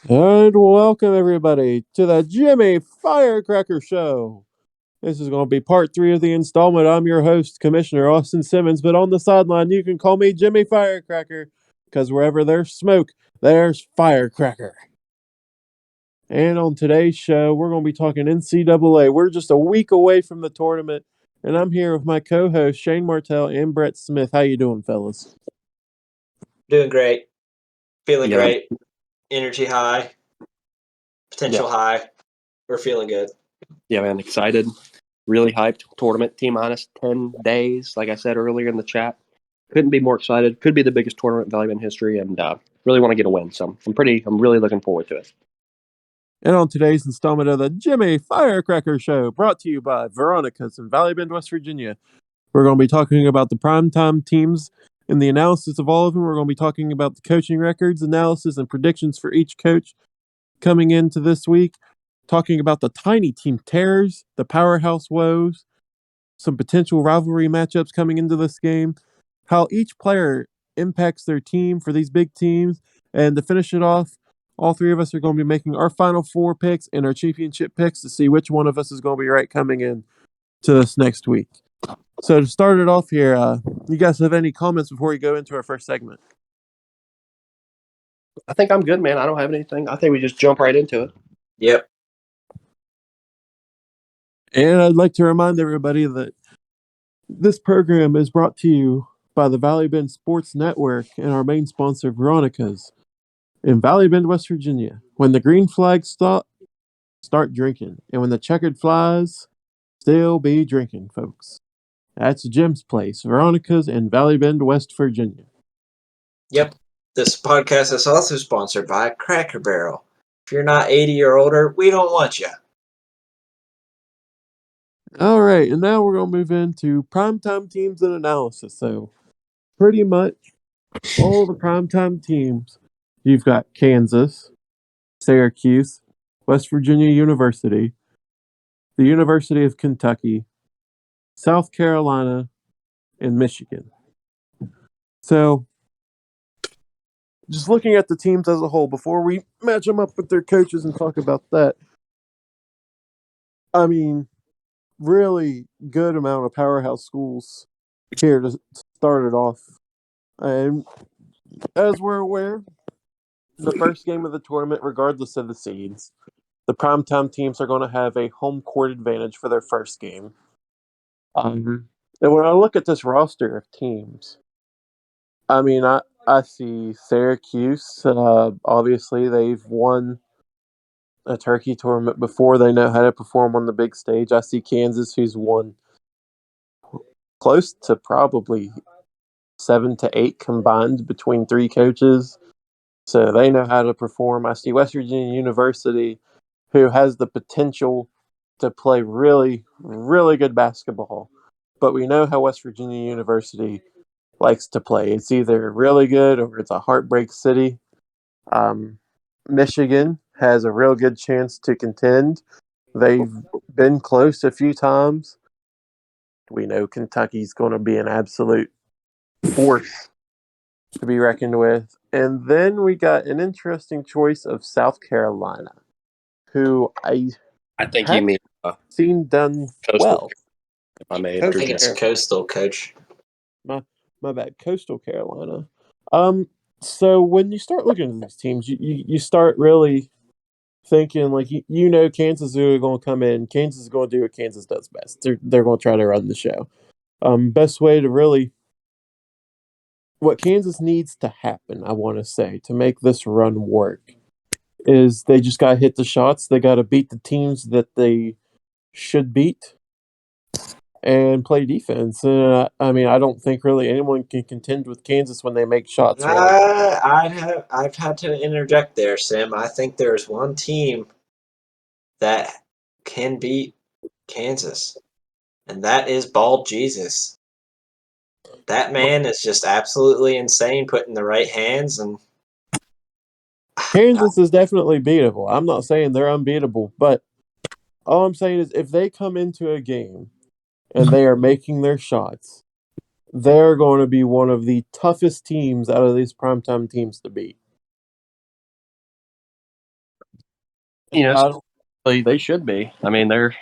And welcome everybody to the Jimmy Firecracker Show. This is going to be part 3 of the installment. I'm your host, Commissioner Austin Simmons, but on the sideline, you can call me Jimmy Firecracker, because wherever there's smoke, there's firecracker. And on today's show, we're going to be talking NCAA. We're just a week away from the tournament, and I'm here with my co-hosts Shane Martell and Brett Smith. How you doing, fellas? Doing great. Feeling Yeah. great. Energy high. Potential Yeah. high. We're feeling good. Yeah, man, excited. Really hyped. Tournament T-minus 10 days, like I said earlier in the chat. Couldn't be more excited. Could be the biggest tournament value in history, and really want to get a win. So I'm really looking forward to it. And on today's installment of the Jimmy Firecracker Show, brought to you by Veronica's in Valley Bend, West Virginia, we're going to be talking about the primetime teams and the analysis of all of them. We're going to be talking about the coaching records, analysis, and predictions for each coach coming into this week, talking about the tiny team terrors, the powerhouse woes, some potential rivalry matchups coming into this game, how each player impacts their team for these big teams, and to finish it off, all three of us are going to be making our final 4 picks and our championship picks to see which one of us is going to be right coming in to this next week. So to start it off here, you guys have any comments before we go into our first segment? I think I'm good, man. I don't have anything. I think we just jump right into it. Yep. And I'd like to remind everybody that this program is brought to you by the Valley Bend Sports Network and our main sponsor, Veronica's, in Valley Bend, West Virginia. When the green flags stop, start drinking. And when the checkered flies, still be drinking, folks. That's Jim's Place, Veronica's in Valley Bend, West Virginia. Yep. This podcast is also sponsored by Cracker Barrel. If you're not 80 or older, we don't want you. All right, and now we're going to move into primetime teams and analysis. So, pretty much all the primetime teams, you've got Kansas, Syracuse, West Virginia University, the University of Kentucky, South Carolina, and Michigan. So, just looking at the teams as a whole, before we match them up with their coaches and talk about that, I mean, really good amount of powerhouse schools here to start it off. And as we're aware, the first game of the tournament, regardless of the seeds, the primetime teams are going to have a home court advantage for their first game. And when I look at this roster of teams, I mean, I see Syracuse. Obviously, they've won a turkey tournament before. They know how to perform on the big stage. I see Kansas, who's won close to probably 7 to 8 combined between 3 coaches. So they know how to perform. I see West Virginia University, who has the potential to play really, really good basketball. But we know how West Virginia University likes to play. It's either really good or it's a heartbreak city. Michigan has a real good chance to contend. They've been close a few times. We know Kentucky's going to be an absolute force to be reckoned with. And then we got an interesting choice of South Carolina, who I think you mean seen done Coastal, well. if I may. I think it's Coastal, Coach. My bad, Coastal Carolina. So when you start looking at these teams, you start really thinking like you know Kansas is going to come in. Kansas is going to do what Kansas does best. They're going to try to run the show. Best way to really what Kansas needs to happen, I want to say, to make this run work, is they just got to hit the shots. They got to beat the teams that they should beat and play defense. I mean, I don't think really anyone can contend with Kansas when they make shots. Really. I've had to interject there, Sim. I think there's one team that can beat Kansas, and that is Bald Jesus. That man is just absolutely insane, put in the right hands, and Kansas is definitely beatable. I'm not saying they're unbeatable, but all I'm saying is if they come into a game and they are making their shots, they're going to be one of the toughest teams out of these primetime teams to beat. You know, I don't, they should be. I mean, they're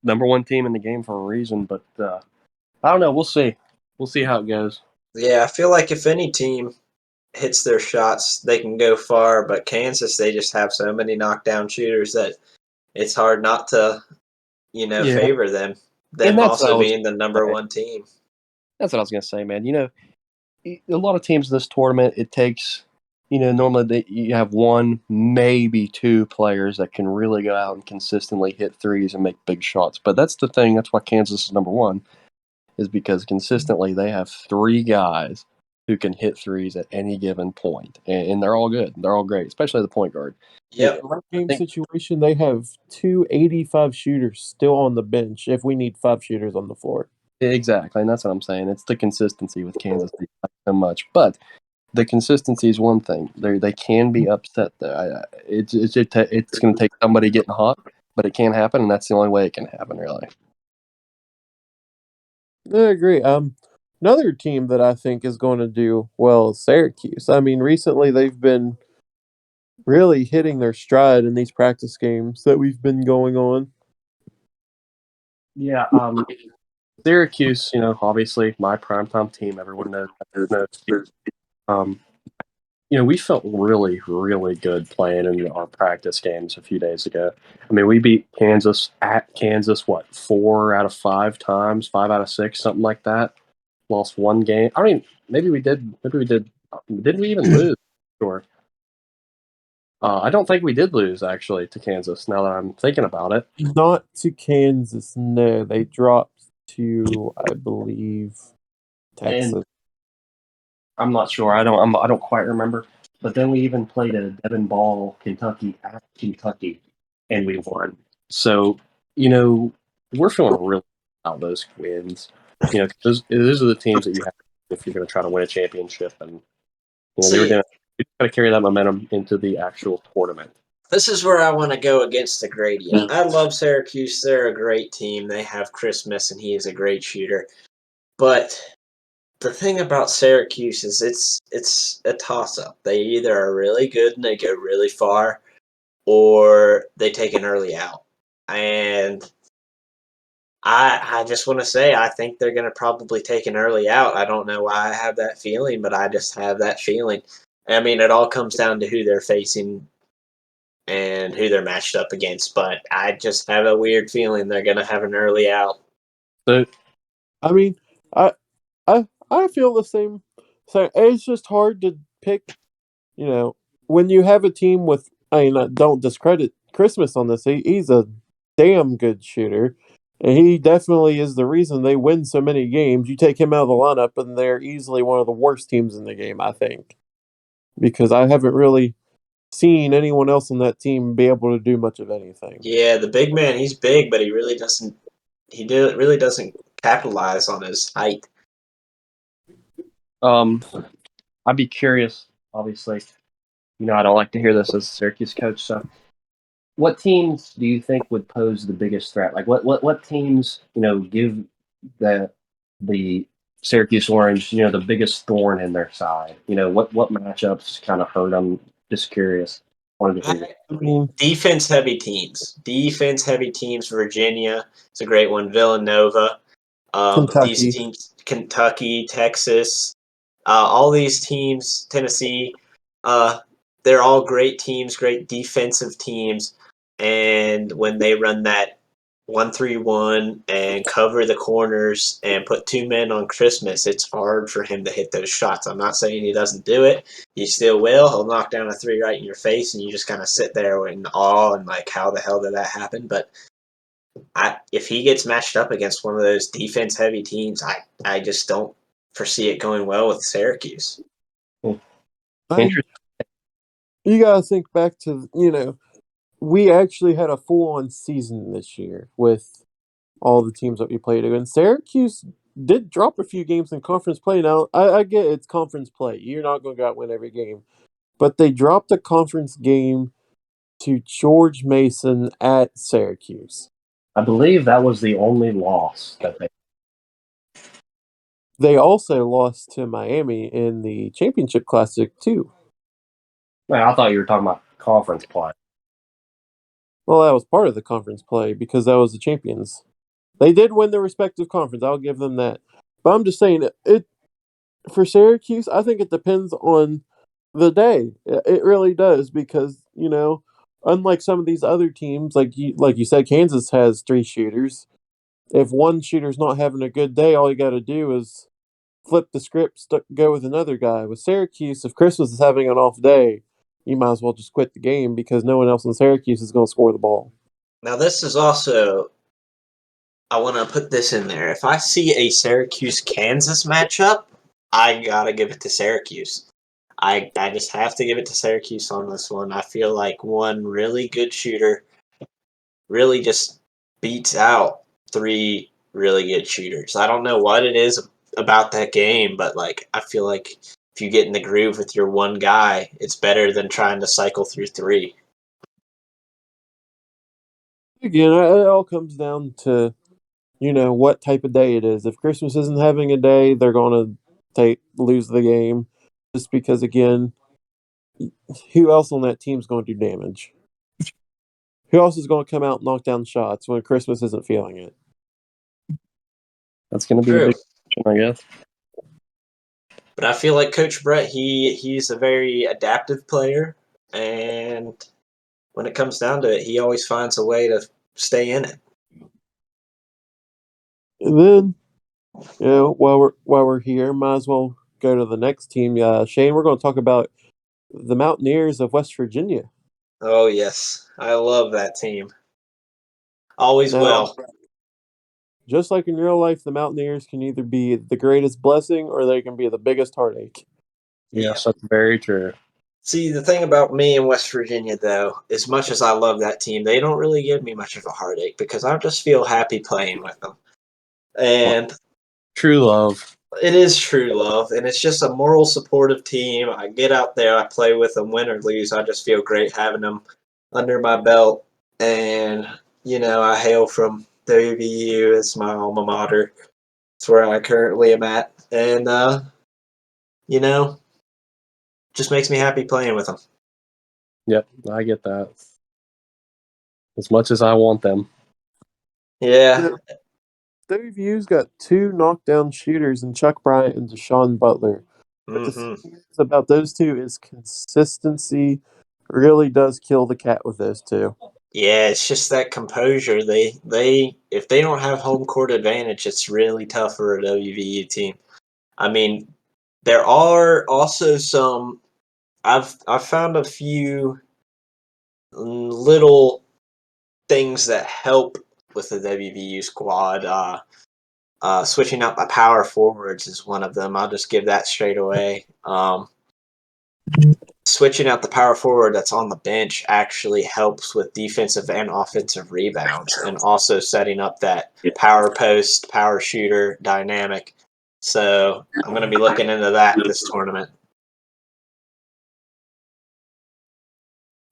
number one team in the game for a reason. But I don't know. We'll see. We'll see how it goes. Yeah, I feel like if any team hits their shots, they can go far. But Kansas, they just have so many knockdown shooters that it's hard not to, Yeah, favor them. and Them that's what I also was. being the number one team. That's what I was gonna say, man. A lot of teams in this tournament, it takes, normally you have one, maybe two players that can really go out and consistently hit threes and make big shots. But that's the thing. That's why Kansas is number one, is because consistently they have three guys who can hit threes at any given point, and they're all good. They're all great, especially the point guard. in Yep. our I game think situation, they have 285 shooters still on the bench if we need 5 shooters on the floor. exactly, and that's what I'm saying. It's the consistency with Kansas that you like so much, but the consistency is one thing. They can be upset though. It's going to take somebody getting hot, but it can happen, and that's the only way it can happen, really. I agree. Another team that I think is going to do well is Syracuse. I mean, recently they've been really hitting their stride in these practice games that we've been going on. Yeah, Syracuse, obviously my primetime team. Everyone knows. Um, we felt really, really good playing in our practice games a few days ago. I mean, we beat Kansas at Kansas, what, 4 out of 5 times, 5 out of 6, something like that. Lost one game. I mean, maybe we did. Maybe we did. Did we even lose? Sure. I don't think we did lose actually to Kansas. Now that I'm thinking about it, Not to Kansas, no. They dropped to, I believe, and Texas. I'm not sure. I don't quite remember. But then we even played a Devon Ball, Kentucky at Kentucky, and we won. So we're feeling really about those wins. 'Cause those are the teams that you have if you're going to try to win a championship, and they were See, doing. We got to carry that momentum into the actual tournament. this is where I want to go against the gradient. I love Syracuse. They're a great team. They have Christmas, and he is a great shooter. But the thing about Syracuse is it's a toss up. They either are really good and they go really far, or they take an early out. And I just want to say I think they're going to probably take an early out. I don't know why I have that feeling, but I just have that feeling. I mean, it all comes down to who they're facing and who they're matched up against, but I just have a weird feeling they're going to have an early out. So I mean, I I feel the same. So it's just hard to pick. When you have a team with. I mean, don't discredit Christmas on this. He's a damn good shooter, and he definitely is the reason they win so many games. You take him out of the lineup, and they're easily one of the worst teams in the game. I think because I haven't really seen anyone else on that team be able to do much of anything. Yeah, the big man, he's big, but he really doesn't. Really doesn't capitalize on his height. I'd be curious. Obviously, I don't like to hear this as a Syracuse coach. So, what teams do you think would pose the biggest threat? Like, what teams give the Syracuse Orange the biggest thorn in their side? What matchups kind of hurt them? Just curious. Wanted to hear. I mean, Defense heavy teams. Defense heavy teams. Virginia, it's a great one. Villanova. These Kentucky. teams, Kentucky, Texas, all these teams, Tennessee, they're all great teams, great defensive teams. And when they run that 1-3-1 and cover the corners and put 2 men on Christmas, it's hard for him to hit those shots. I'm not saying he doesn't do it. He still will. He'll knock down a 3 right in your face, and you just kind of sit there in awe and like, how the hell did that happen? But if he gets matched up against one of those defense heavy teams, I just don't foresee it going well with Syracuse. Interesting. You gotta think back to we actually had a full-on season this year with all the teams that we played against. Syracuse did drop a few games in conference play. Now, I get it's conference play. You're not going to go out and win every game. But they dropped a conference game to George Mason at Syracuse. I believe that was the only loss that they. They also lost to Miami in the championship classic, too. Man, I thought you were talking about conference play. Well, that was part of the conference play because that was the champions. They did win their respective conference. I'll give them that. But I'm just saying it for Syracuse. I think it depends on the day. It really does because unlike some of these other teams, like you said, Kansas has 3 shooters. If one shooter's not having a good day, all you got to do is flip the script, go with another guy. With Syracuse, if Christmas is having an off day, you might as well just quit the game because no one else in Syracuse is going to score the ball. Now, this is also, I want to put this in there. If I see a Syracuse-Kansas matchup, I got to give it to Syracuse. I just have to give it to Syracuse on this one. I feel like one really good shooter really just beats out 3 really good shooters. I don't know what it is about that game, but like I feel like if you get in the groove with your one guy, it's better than trying to cycle through 3. Again, it all comes down to what type of day it is. If Christmas isn't having a day, they're going to lose the game, just because again, who else on that team is going to do damage? Who else is going to come out and knock down shots when Christmas isn't feeling it? That's going to be the True. big question, I guess. But I feel like Coach Brett, he's a very adaptive player, and when it comes down to it, he always finds a way to stay in it. And then, while we're here, might as well go to the next team. Shane, we're going to talk about the Mountaineers of West Virginia. Oh yes, I love that team. Always Now, will. just like in real life, the Mountaineers can either be the greatest blessing or they can be the biggest heartache. Yes, that's very true. See, the thing about me in West Virginia, though, as much as I love that team, they don't really give me much of a heartache because I just feel happy playing with them. And True love. it is true love, and it's just a moral supportive team. I get out there, I play with them, win or lose. I just feel great having them under my belt. And, I hail from WVU. It's my alma mater. It's where I currently am at. And, just makes me happy playing with them. Yep, I get that. As much as I want them. Yeah. WVU's got 2 knockdown shooters in Chuck Bryant and Deshaun Butler. But the Mm-hmm. thing is about those 2 is consistency really does kill the cat with those 2. Yeah, it's just that composure. They if they don't have home court advantage, it's really tough for a WVU team. I mean, there are also some. I've found a few little things that help with the WVU squad. Switching out my power forwards is one of them. I'll just give that straight away. Switching out the power forward that's on the bench actually helps with defensive and offensive rebounds, and also setting up that power post, power shooter dynamic. So I'm going to be looking into that this tournament.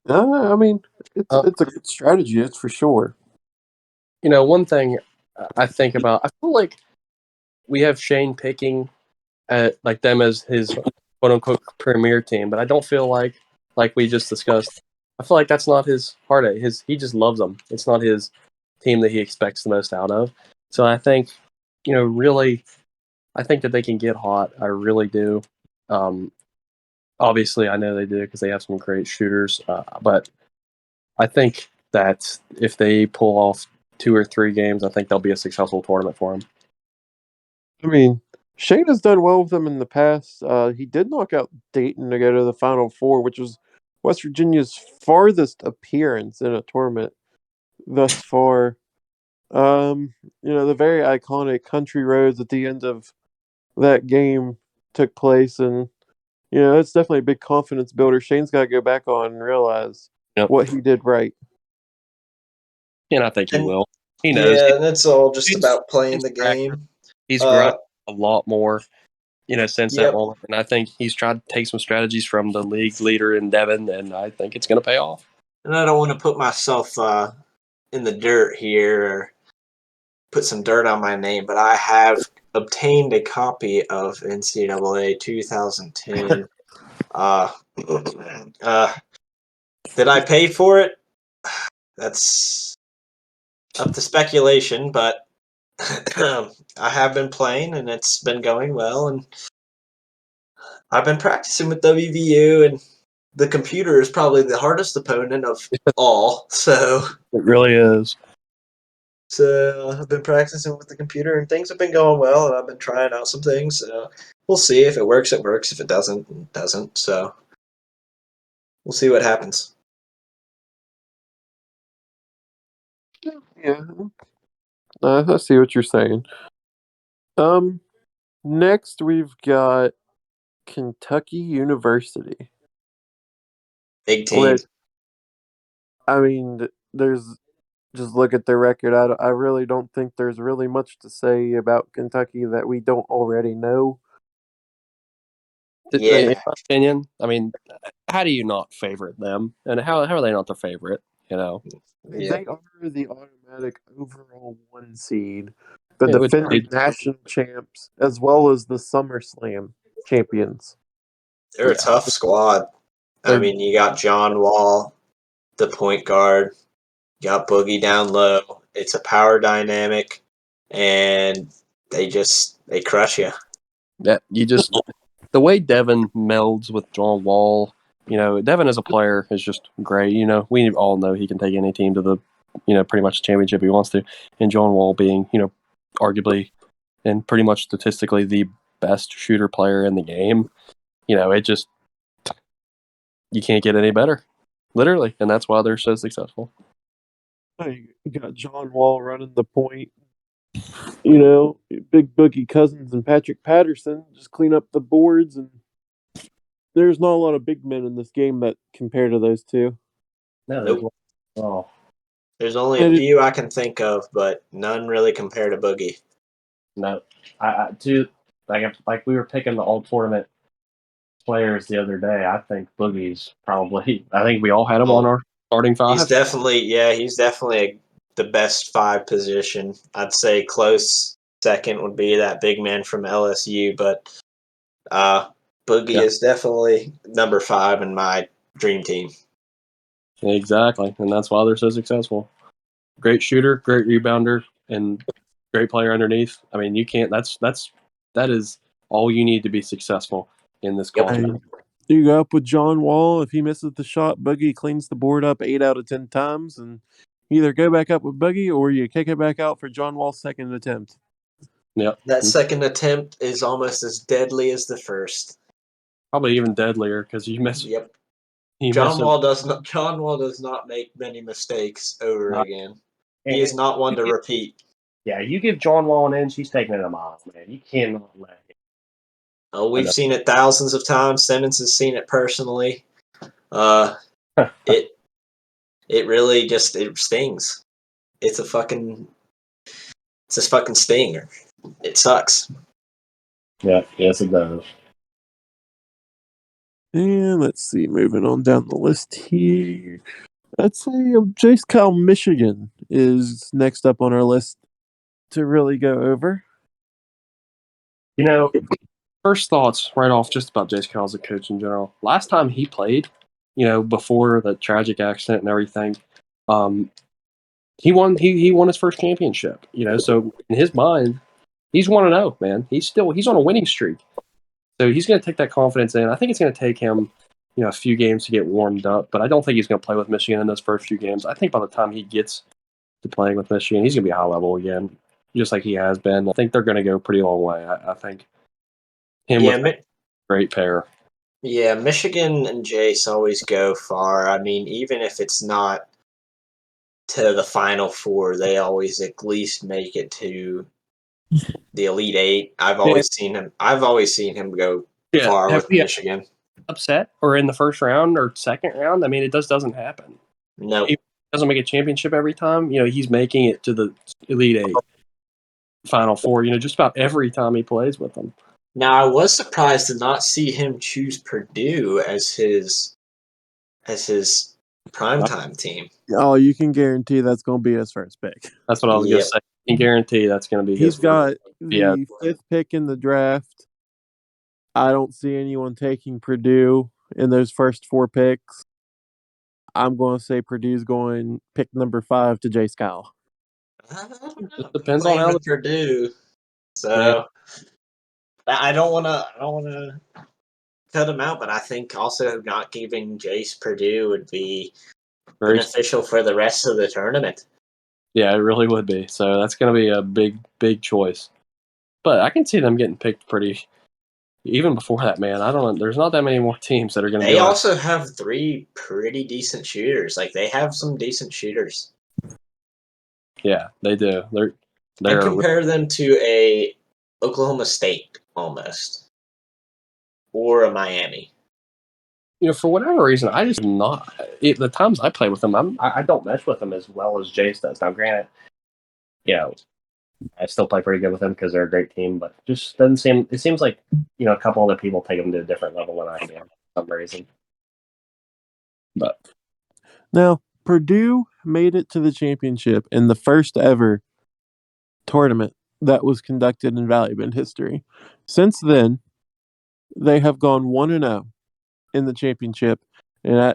I mean, it's a good strategy, that's for sure. One thing I think about, I feel like we have Shane picking at like them as his quote unquote premier team, but I don't feel like we just discussed. I feel like that's not his heartache. He just loves them. It's not his team that he expects the most out of. So I think, really, I think that they can get hot. I really do. Obviously, I know they do because they have some great shooters. But I think that if they pull off 2 or 3 games, I think they'll be a successful tournament for them. I mean, Shane has done well with them in the past. He did knock out Dayton to go to the Final Four, which was West Virginia's farthest appearance in a tournament thus far. The very iconic country roads at the end of that game took place, and it's definitely a big confidence builder. Shane's got to go back on and realize what he did right. And I think he And will. He knows. yeah, and it's all just He's- about playing the game. He's grown a lot more, since that Yep. moment. And I think he's tried to take some strategies from the league leader in Devin, and I think it's going to pay off. And I don't want to put myself in the dirt here or put some dirt on my name, but I have obtained a copy of NCAA 2010. Did I pay for it? that's up to speculation, but I have been playing and it's been going well, and I've been practicing with WVU, and the computer is probably the hardest opponent of all. So It really is. I've been practicing with the computer, and things have been going well, and I've been trying out some things. So we'll see. If it works, it works. If it doesn't, it doesn't. So we'll see what happens. Yeah, I see what you're saying. Next we've got Kentucky University. Big team. Which, I mean, there's just look at their record. I really don't think there's really much to say about Kentucky that we don't already know. Yeah. In my opinion, I mean, how do you not favorite them? And how are they not the favorite? You know, Yeah. They are the automatic overall 1 seed, the It would- defending national champs, as well as the SummerSlam champions. They're a Yeah. tough squad. I They're- mean, you got John Wall, the point guard. You got Boogie down low. It's a power dynamic, and they crush you. that you just the way Devin melds with John Wall. You know, Devin as a player is just great. You know, we all know he can take any team to the, pretty much championship he wants to. And John Wall being, arguably and pretty much statistically the best shooter player in the game. It just you can't get any better, literally, and that's why they're so successful. You got John Wall running the point. Big Boogie Cousins and Patrick Patterson just clean up the boards, and there's not a lot of big men in this game that compare to those two. No, Nope. Oh, There's only And a it- few I can think of, but none really compare to Boogie. no, I too like we were picking the all tournament players the other day. I think Boogie's probably. I think we all had him on our starting five. He's definitely the best 5 position. I'd say close second would be that big man from LSU, but Boogie is definitely number 5 in my dream team. Exactly, and that's why they're so successful. Great shooter, great rebounder, and great player underneath. I mean, you can't. That is all you need to be successful in this Yep. culture. you go up with John Wall. If he misses the shot, Boogie cleans the board up 8 out of 10 times, and either go back up with Boogie or you kick it back out for John Wall's second attempt. Yep, That second attempt is almost as deadly as the first. probably even deadlier because you miss. Yep. You John miss Wall does not make many mistakes over Not- again. He is not one to repeat. Yeah, you give John Wall an inch, he's taking it a mile, man. You cannot let him. Oh, we've seen it thousands of times. Simmons has seen it personally. It really just it stings. It's a fucking stinger. It sucks. Yeah, yes, it does. And let's see, moving on down the list here. I'd say Jace Cal, Michigan is next up on our list to really go over. First thoughts right off just about Jace Carroll as a coach in general. Last time he played, before the tragic accident and everything, he won. He won his first championship. So in his mind, he's 1-0, man. He's on a winning streak. So he's going to take that confidence in. I think it's going to take him, a few games to get warmed up, but I don't think he's going to play with Michigan in those first few games. I think by the time he gets to playing with Michigan, he's going to be high level again, just like he has been. I think they're going to go a pretty long way. I think him with great pair. Yeah, Michigan and Jace always go far. I mean, even if it's not to the Final Four, they always at least make it to the Elite Eight. I've always seen him go far with Michigan. Upset or in the first round or second round. I mean, it doesn't happen. No, He doesn't make a championship every time. He's making it to the Elite Eight, Final Four. Just about every time he plays with them. Now I was surprised to not see him choose Purdue as his primetime team. Oh, you can guarantee that's going to be his first pick. That's what I was going to say. I can guarantee that's going to be his. He's got the 5th pick in the draft. I don't see anyone taking Purdue in those first 4 picks. I'm going to say Purdue's going pick number 5 to Jace Kyle. I don't know. It depends on Playing how with Purdue, Yeah. so I don't want to cut him out, but I think also not giving Jace Purdue would be very. beneficial for the rest of the tournament. Yeah, it really would be. So that's going to be a big choice. But I can see them getting picked pretty. Even before that, man. I don't know. There's not that many more teams that are going to They go. also have 3 pretty decent shooters. Like they have some decent shooters. Yeah, they do. I They're compare them to a Oklahoma State almost, or a Miami. for whatever reason, I just not the times I play with them. I don't mesh with them as well as Jace does. Now, granted, I still play pretty good with them because they're a great team, but just doesn't seem. It seems like a couple other people take them to a different level than I can for some reason. But Now, Purdue made it to the championship in the first ever tournament that was conducted in Valley Bend history. Since then, they have gone 1-0 in the championship, and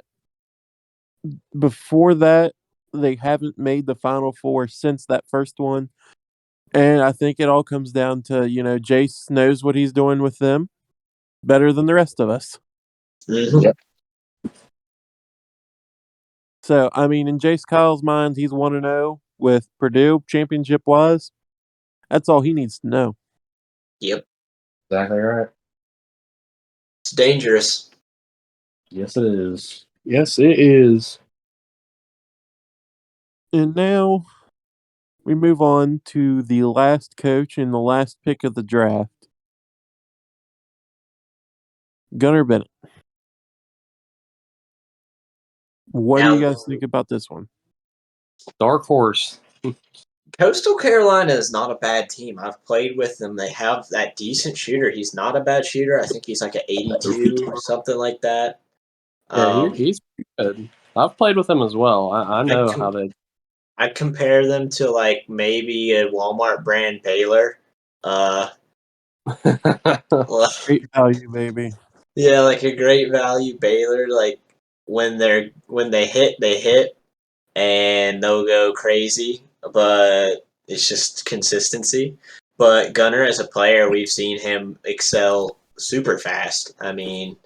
before that, they haven't made the Final Four since that first one. And I think it all comes down to, Jace knows what he's doing with them better than the rest of us. Mm-hmm. Yep. So, I mean, in Jace Kyle's mind, he's 1-0 with Purdue championship wise. That's all he needs to know. Yep. exactly right. It's dangerous. Yes, it is. Yes, it is. And now we move on to the last coach and the last pick of the draft, Gunnar Bennett. What do you guys think about this one? Dark horse. Coastal Carolina is not a bad team. I've played with them. They have that decent shooter. He's not a bad shooter. I think he's like an 82, something like that. Yeah, he's good. I've played with him as well. I know how they. I compare them to like maybe a Walmart brand Baylor. Great value, baby. Yeah, like a great value Baylor. Like when they hit, and they'll go crazy. But it's just consistency. But Gunner, as a player, we've seen him excel super fast. I mean,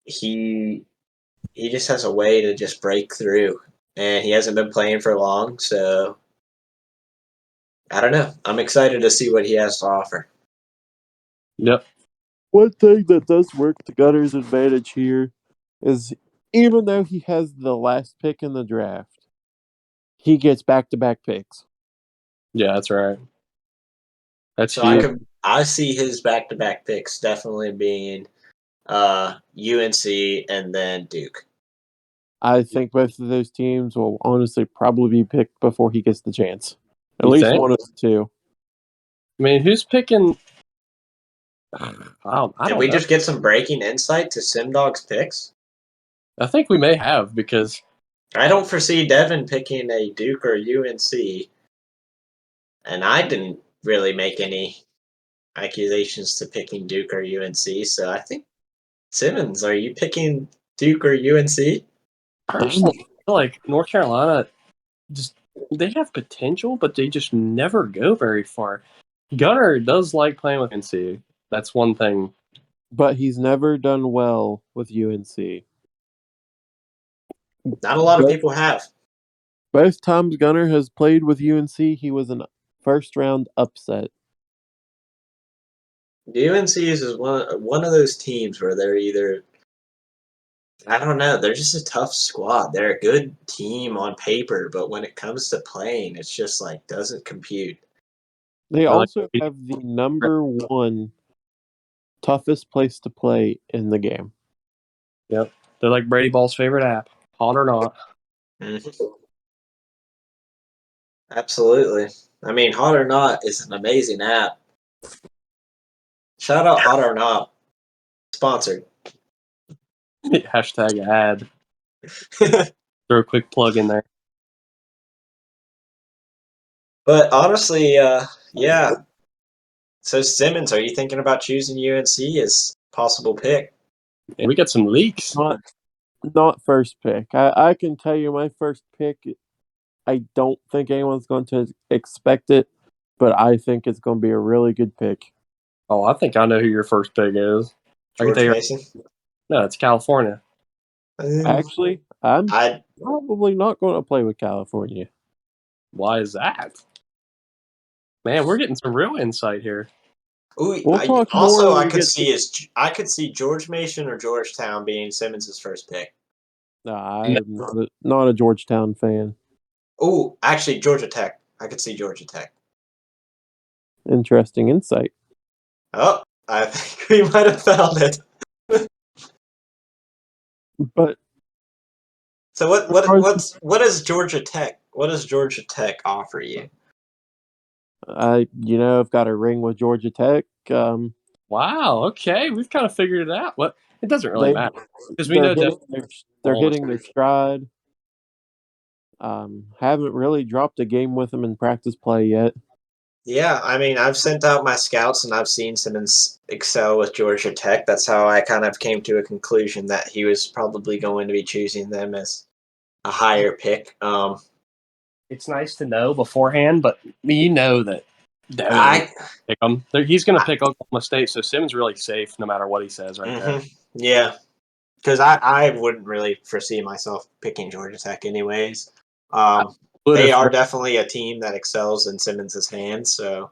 he just has a way to just break through, and he hasn't been playing for long, so I don't know. I'm excited to see what he has to offer. Yep. One thing that does work to Gunner's advantage here is even though he has the last pick in the draft, he gets back-to-back picks. Yeah, that's right. That's So huge. I see his back-to-back picks definitely being UNC and then Duke. I think both of those teams will honestly probably be picked before he gets the chance. At You least think? one of the two. I mean, who's picking? I don't Did we know. just get some breaking insight to Simdog's picks? I think we may have because I don't foresee Devin picking a Duke or UNC, and I didn't really make any accusations to picking Duke or UNC. So I think Simmons, are you picking Duke or UNC? personally, I feel like North Carolina just they have potential, but they just never go very far. Gunner does like playing with NC. That's one thing. But he's never done well with UNC. Not a lot of people have. Both times Gunner has played with UNC, he was a first-round upset. UNC is one of those teams where they're either, I don't know, they're just a tough squad. They're a good team on paper, but when it comes to playing, it's just like doesn't compute. They I like also have the number 1 toughest place to play in the game. Yep. They're like Brady Ball's favorite app, hot or not. Mhm. Absolutely. I mean, Hot or Not is an amazing app. Shout out Hot or Not. Sponsored. Hashtag ad. Throw a quick plug in there. But honestly, yeah. So Simmons, are you thinking about choosing UNC as possible pick? And we got some leaks. Not first pick. I can tell you my first pick. I don't think anyone's going to expect it, but I think it's going to be a really good pick. Oh, I think I know who your first pick is. I can tell George you. Mason. No, it's California. Actually, I'm I probably not going to play with California. Why is that? Man, we're getting some real insight here. We'll talk more also when I we could get see George Mason or Georgetown being Simmons' first pick. I am not a Georgetown fan. Oh, actually Georgia Tech. I could see Georgia Tech. Interesting insight. Oh, I think we might have found it. But So what is Georgia Tech? What does Georgia Tech offer you? I've got a ring with Georgia Tech. Wow. Okay, we've kind of figured it out. What? It doesn't really They matter because we they're know hitting they're Oklahoma hitting their stride. Haven't really dropped a game with them in practice play yet. Yeah, I mean, I've sent out my scouts and I've seen Simmons excel with Georgia Tech. That's how I kind of came to a conclusion that he was probably going to be choosing them as a higher pick. It's nice to know beforehand, but you know that I, pick him. He's going to I pick Oklahoma State, so Simmons really safe no matter what he says right there. yeah, because I wouldn't really foresee myself picking Georgia Tech anyways. But They if are definitely a team that excels in Simmons' hands. So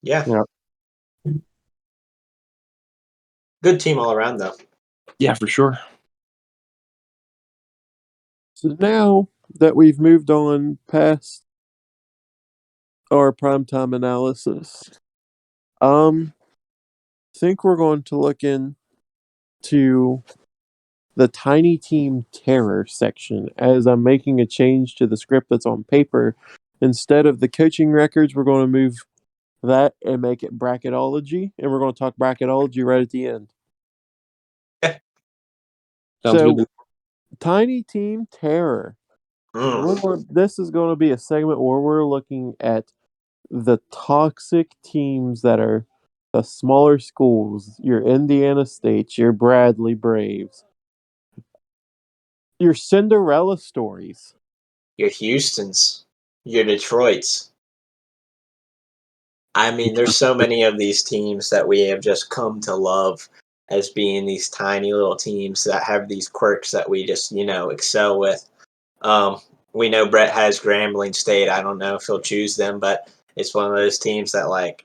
yeah, good team all around though. yeah, for sure. So now that we've moved on past our primetime analysis, think we're going to look into the tiny team terror section as I'm making a change to the script that's on paper. Instead of the coaching records, we're going to move that and make it bracketology, and we're going to talk bracketology right at the end. Sounds So, good. tiny team terror. This is going to be a segment where we're looking at the toxic teams that are the smaller schools, your Indiana States, your Bradley Braves, your Cinderella stories. Your Houstons, your Detroits. I mean, there's so many of these teams that we have just come to love as being these tiny little teams that have these quirks that we just, excel with. Um, we know Brett has Grambling State. I don't know if he'll choose them, but it's one of those teams that, like,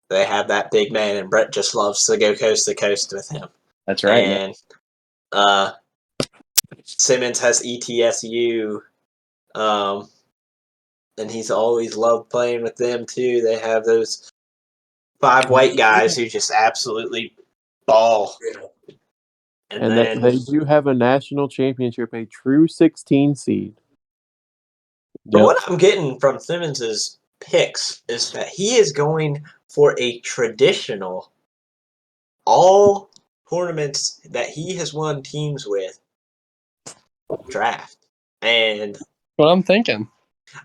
they have that big man, and Brett just loves to go coast to coast with him. That's right. And Simmons has ETSU. And he's always loved playing with them too. They have those 5 white guys who just absolutely ball. And they do have a national championship, a true 16 seed. But what I'm getting from Simmons's picks is that he is going for a traditional all tournaments that he has won teams with draft. And What I'm thinking.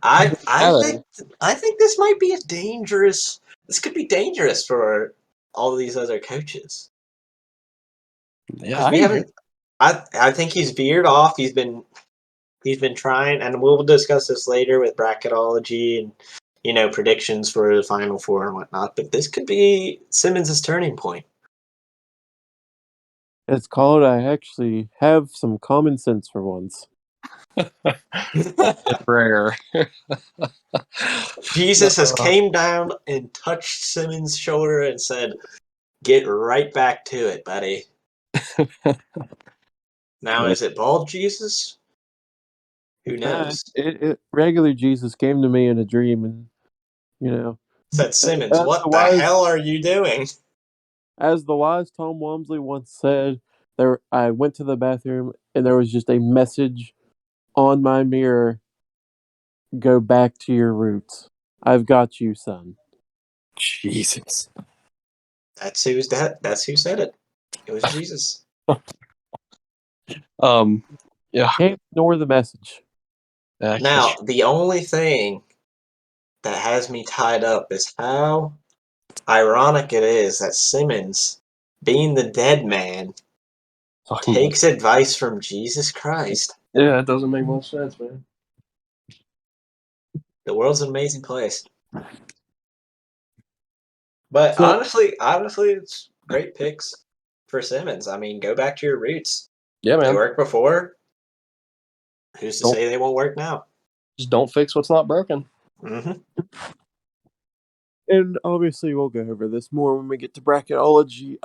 I think this might be this could be dangerous for all these other coaches. Yeah, Because we haven't. I think he's veered off. He's been trying, and we'll discuss this later with bracketology and predictions for the Final Four and whatnot. But this could be Simmons' turning point. It's called I actually have some common sense for once. It's rare. Jesus has came down and touched Simmons' shoulder and said, "Get right back to it, buddy." Now, is it bald Jesus? Who knows? Regular Jesus came to me in a dream, and Said Simmons, as "What the hell are you doing?" the wise Tom Walmsley once said, I went to the bathroom and there was just a message on my mirror: "Go back to your roots. I've got you, son." Jesus. That's who said it. It was Jesus. Yeah. Can't ignore the message. Now, the only thing that has me tied up is how ironic it is that Simmons, being the dead man, Talking takes advice from Jesus Christ. Yeah, it doesn't make much sense, man. The world's an amazing place. But So honestly, it's great picks for Simmons. I mean, go back to your roots. Yeah, They man. worked before. Who's to Don't say they won't work now? just don't fix what's not broken. Mm-hmm. and obviously we'll go over this more when we get to bracketology.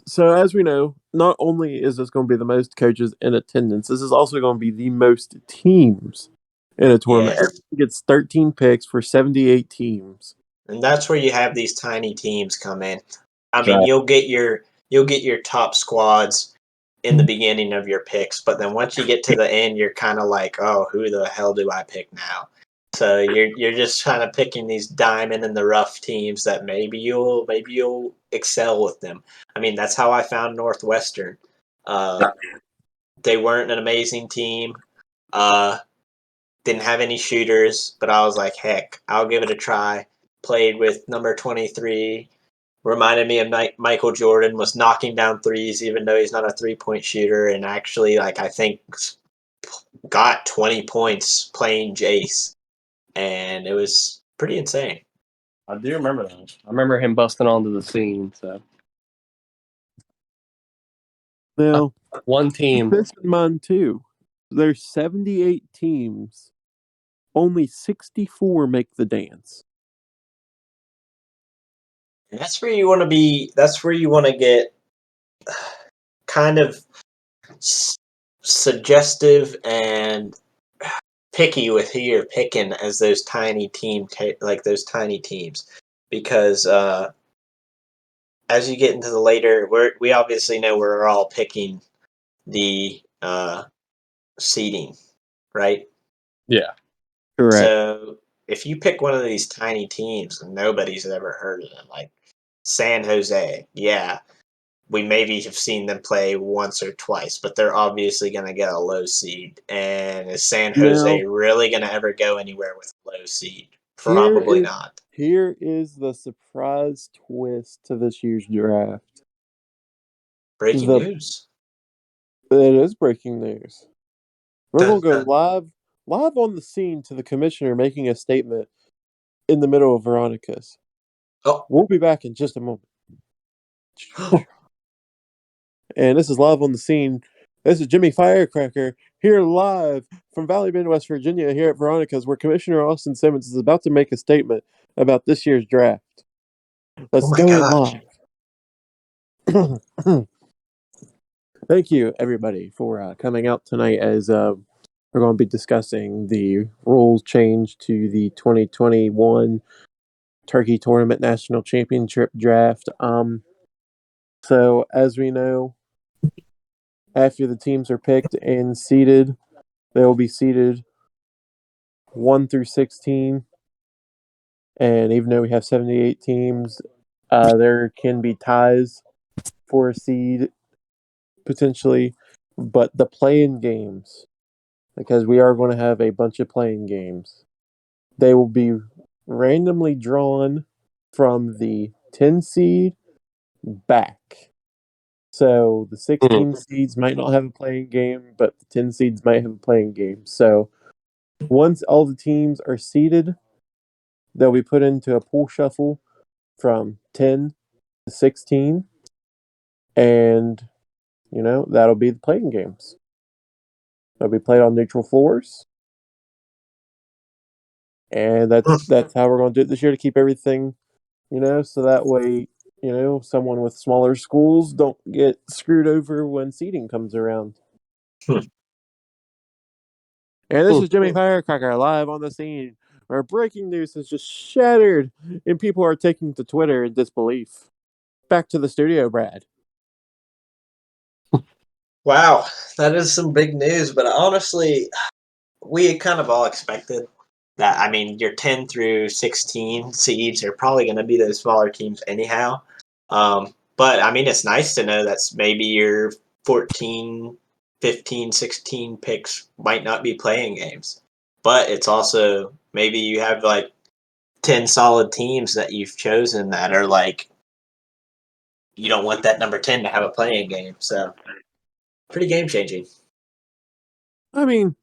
So as we know, not only is this going to be the most coaches in attendance, this is also going to be the most teams in a tournament. Yes. Everyone gets 13 picks for 78 teams. And that's where you have these tiny teams come in. I That's mean, right. you'll get your top squads in the beginning of your picks, but then once you get to the end, you're kind of like, oh, who the hell do I pick now? So you're just kind of picking these diamond in the rough teams that maybe you'll excel with them. I mean, that's how I found Northwestern. They weren't an amazing team. Didn't have any shooters, but I was like, heck, I'll give it a try. Played with number 23. Reminded me of Michael Jordan, was knocking down threes even though he's not a three-point shooter, and actually, like, I think got 20 points playing Jace, and it was pretty insane. I do remember that. I remember him busting onto the scene. So Now, one team. this in mind too. There's 78 teams. Only 64 make the dance. And that's where you want to be. That's where you want to get kind of suggestive and picky with who you're picking as those tiny teams, because as you get into the later, we obviously know we're all picking the seeding, right? Yeah. Correct. So if you pick one of these tiny teams and nobody's ever heard of them, like San Jose, yeah, we maybe have seen them play once or twice, but they're obviously going to get a low seed. And is San Jose Now, really going to ever go anywhere with a low seed? here Probably is not. here is the surprise twist to this year's draft. Breaking The news. It is breaking news. We're Dun, gonna go dun. live on the scene to the commissioner making a statement in the middle of Veronica's. Oh, We'll be back in just a moment. And this is live on the scene. This is Jimmy Firecracker here live from Valley Bend, West Virginia, here at Veronica's, where Commissioner Austin Simmons is about to make a statement about this year's draft. oh Let's my go in gosh. live. Thank you, everybody, for coming out tonight as we're going to be discussing the rules change to the 2021 Turkey Tournament National Championship Draft. So, as we know, after the teams are picked and seeded, they will be seeded 1 through 16. And even though we have 78 teams, there can be ties for a seed potentially. But the play-in games, because we are going to have a bunch of playing games, they will be randomly drawn from the 10 seed back. So the 16 seeds might not have a playing game, but the 10 seeds might have a playing game. So once all the teams are seeded, they'll be put into a pool shuffle from 10 to 16. And, that'll be the playing games. They'll be played on neutral floors. And that's how we're going to do it this year to keep everything, so that way, someone with smaller schools don't get screwed over when seeding comes around. And this is Jimmy Firecracker live on the scene where breaking news has just shattered and people are taking to Twitter in disbelief. Back to the studio, Brad. Wow, that is some big news, but honestly, we kind of all expected that. I mean, your 10 through 16 seeds are probably going to be those smaller teams anyhow. But I mean, it's nice to know that maybe your 14, 15, 16 picks might not be playing games. But it's also maybe you have like 10 solid teams that you've chosen that are like, you don't want that number 10 to have a playing game. So pretty game changing. I mean,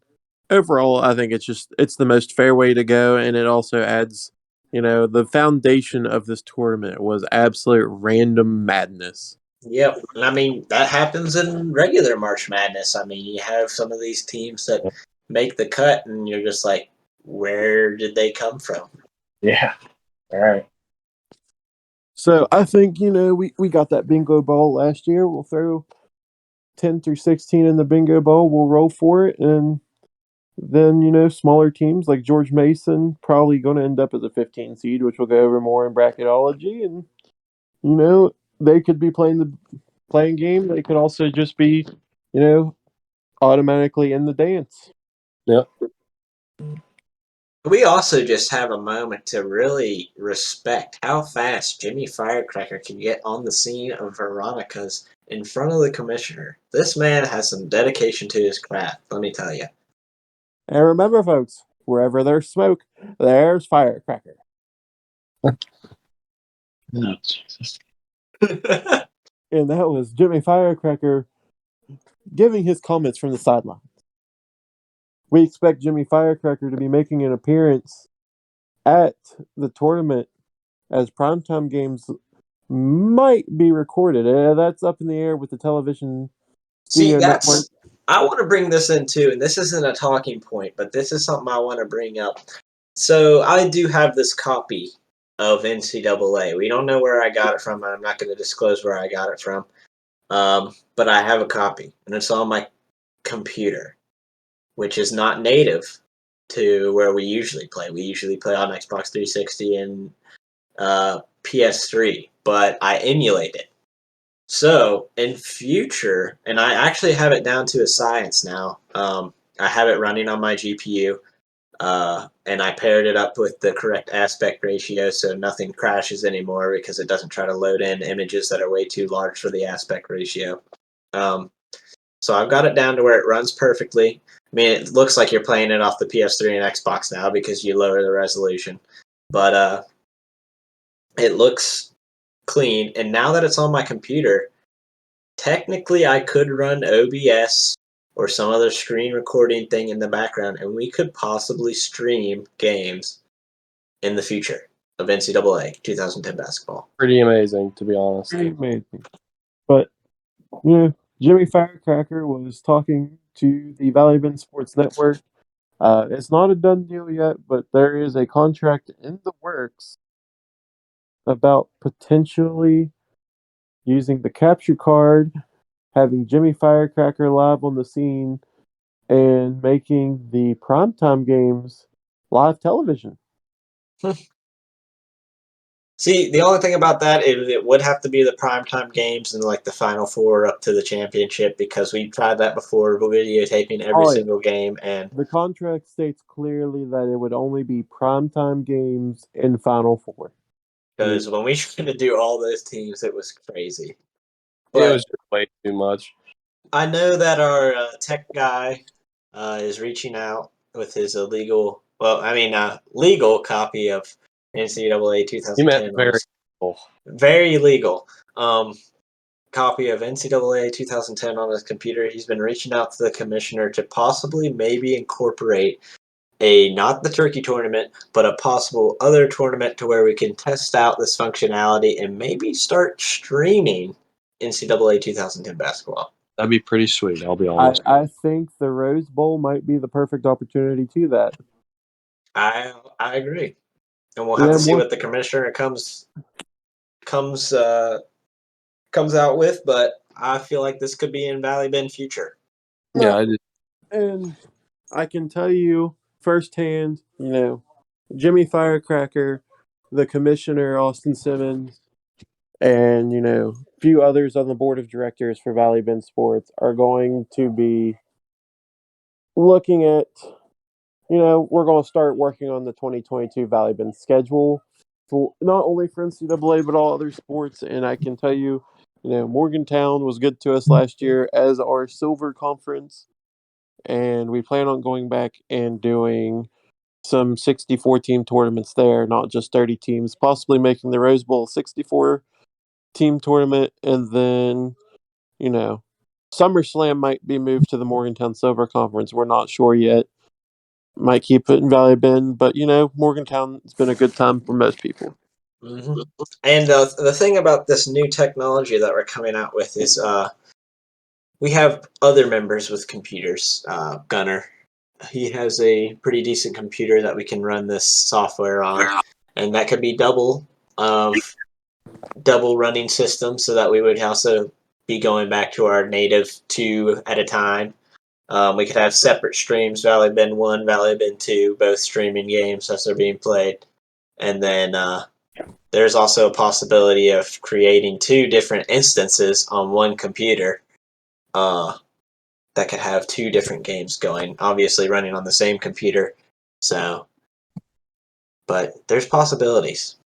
overall, I think it's the most fair way to go, and it also adds, the foundation of this tournament was absolute random madness. Yep. And I mean, that happens in regular March Madness. I mean, you have some of these teams that make the cut, and you're just like, where did they come from? Yeah. All right. So I think, we got that bingo ball last year. We'll throw 10 through 16 in the bingo ball. We'll roll for it, and then, smaller teams like George Mason probably going to end up as a 15 seed, which we'll go over more in bracketology. And, they could be playing game. They could also just be, automatically in the dance. Yep. We also just have a moment to really respect how fast Jimmy Firecracker can get on the scene of Veronica's in front of the commissioner. This man has some dedication to his craft, let me tell you. And remember, folks, wherever there's smoke, there's firecracker. Oh, Jesus. And that was Jimmy Firecracker giving his comments from the sideline. We expect Jimmy Firecracker to be making an appearance at the tournament, as primetime games might be recorded. That's up in the air with the television See, studio network. I want to bring this in too, and this isn't a talking point, but this is something I want to bring up. So I do have this copy of NCAA. We don't know where I got it from, and I'm not going to disclose where I got it from. But I have a copy, and it's on my computer, which is not native to where we usually play. We usually play on Xbox 360 and PS3, but I emulate it. So in future, and I actually have it down to a science now. I have it running on my GPU, and I paired it up with the correct aspect ratio, so nothing crashes anymore because it doesn't try to load in images that are way too large for the aspect ratio. So I've got it down to where it runs perfectly. I mean, it looks like you're playing it off the PS3 and Xbox now because you lower the resolution, but it looks clean. And now that it's on my computer, technically I could run OBS or some other screen recording thing in the background, and we could possibly stream games in the future of NCAA 2010 basketball. Pretty amazing, to be honest. Pretty amazing. But, Jimmy Firecracker was talking to the Valley Bend Sports Network. It's not a done deal yet, but there is a contract in the works about potentially using the capture card, having Jimmy Firecracker live on the scene, and making the primetime games live television. See, the only thing about that is it would have to be the primetime games and like the Final Four up to the championship, because we tried that before, videotaping every single game, and the contract states clearly that it would only be primetime games in Final Four. Because when we tried to do all those teams, it was crazy. It was just way too much. I know that our tech guy is reaching out with his legal copy of NCAA 2010. You meant very legal. Very legal. Copy of NCAA 2010 on his computer. He's been reaching out to the commissioner to possibly maybe incorporate not the turkey tournament, but a possible other tournament to where we can test out this functionality and maybe start streaming NCAA 2010 basketball. That'd be pretty sweet, I'll be honest. I think the Rose Bowl might be the perfect opportunity to that. I agree. And we'll have to see what the commissioner comes out with, but I feel like this could be in Valley Bend future. Yeah, I did. And I can tell you firsthand, Jimmy Firecracker, the commissioner, Austin Simmons, and, a few others on the board of directors for Valley Bend Sports are going to be looking at, we're going to start working on the 2022 Valley Bend schedule for not only for NCAA, but all other sports. And I can tell you, Morgantown was good to us last year as our silver conference. And we plan on going back and doing some 64 team tournaments there, not just 30 teams, possibly making the Rose Bowl 64 team tournament, and then, SummerSlam might be moved to the Morgantown Silver Conference. We're not sure yet. Might keep it in Valley Bend, but Morgantown's been a good time for most people. Mm-hmm. And the thing about this new technology that we're coming out with is we have other members with computers. Gunner, he has a pretty decent computer that we can run this software on, and that could be double running system, so that we would also be going back to our native 2 at a time. We could have separate streams, Valley Bend 1, Valley Bend 2, both streaming games as they're being played. And then there's also a possibility of creating 2 different instances on one computer that could have 2 different games going, obviously running on the same computer. So, but there's possibilities.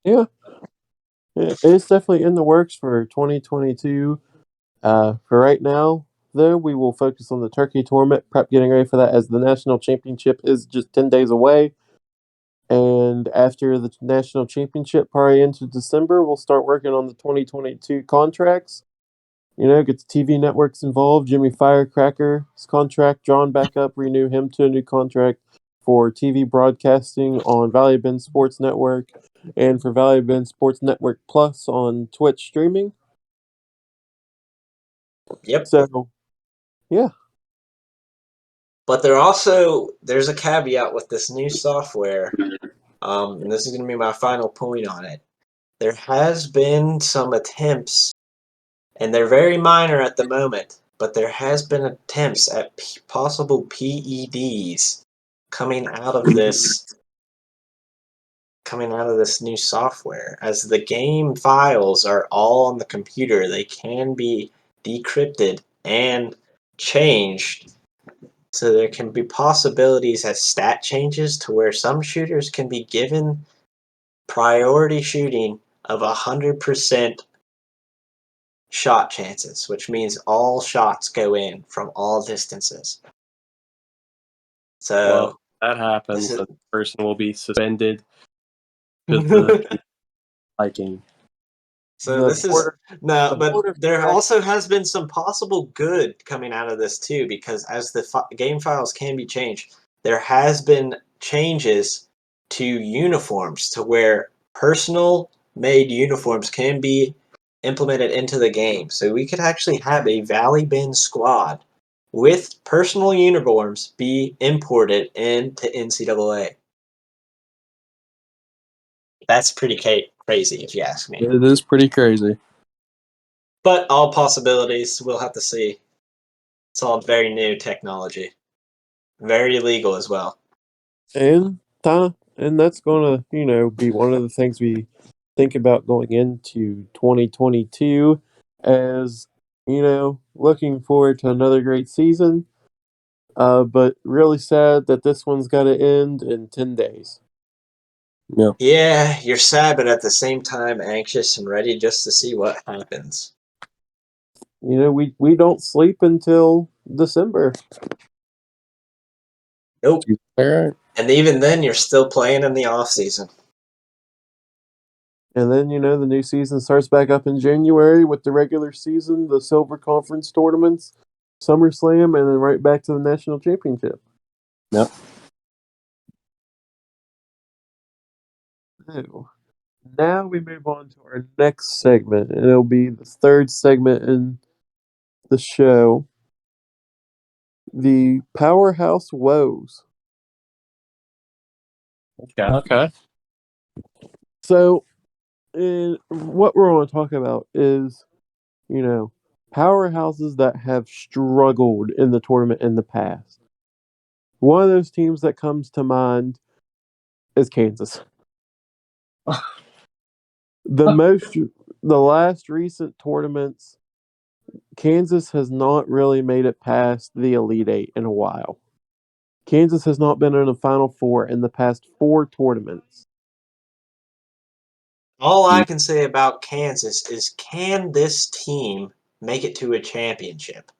Yeah, it's definitely in the works for 2022. For right now, though, we will focus on the Turkey tournament, prep getting ready for that as the national championship is just 10 days away. And after the national championship, probably into December, we'll start working on the 2022 contracts. Get the TV networks involved. Jimmy Firecracker's contract drawn back up, renew him to a new contract for TV broadcasting on Valley Bend Sports Network and for Valley Bend Sports Network Plus on Twitch streaming. Yep. So, yeah. But there's a caveat with this new software, and this is going to be my final point on it. There has been some attempts, and they're very minor at the moment, but there has been attempts at possible PEDs coming out of this new software. As the game files are all on the computer, they can be decrypted and changed. So there can be possibilities as stat changes to where some shooters can be given priority shooting of 100% shot chances, which means all shots go in from all distances. So Well, that happens, this is the person will be suspended to the hiking. so The this is border, no, the but border there track- also has been some possible good coming out of this too, because as the game files can be changed, there has been changes to uniforms to where personal made uniforms can be implemented into the game. So we could actually have a Valley Bend squad with personal uniforms be imported into NCAA. That's pretty crazy, if you ask me. It is pretty crazy. But all possibilities, we'll have to see. It's all very new technology. Very illegal as well. and that's gonna, be one of the things we think about going into 2022 as, looking forward to another great season. But really sad that this one's got to end in 10 days. Yeah. Yeah, you're sad, but at the same time anxious and ready just to see what happens. We don't sleep until December. Nope. All right. And even then, you're still playing in the off season. And then, the new season starts back up in January with the regular season, the Silver Conference tournaments, SummerSlam, and then right back to the national championship. Yep. So, now we move on to our next segment, and it'll be the third segment in the show, the Powerhouse Woes. Okay. So, what we're going to talk about is, powerhouses that have struggled in the tournament in the past. One of those teams that comes to mind is Kansas. The last recent tournaments, Kansas has not really made it past the Elite Eight in a while. Kansas has not been in the Final Four in the past 4 tournaments. All I can say about Kansas is, can this team make it to a championship?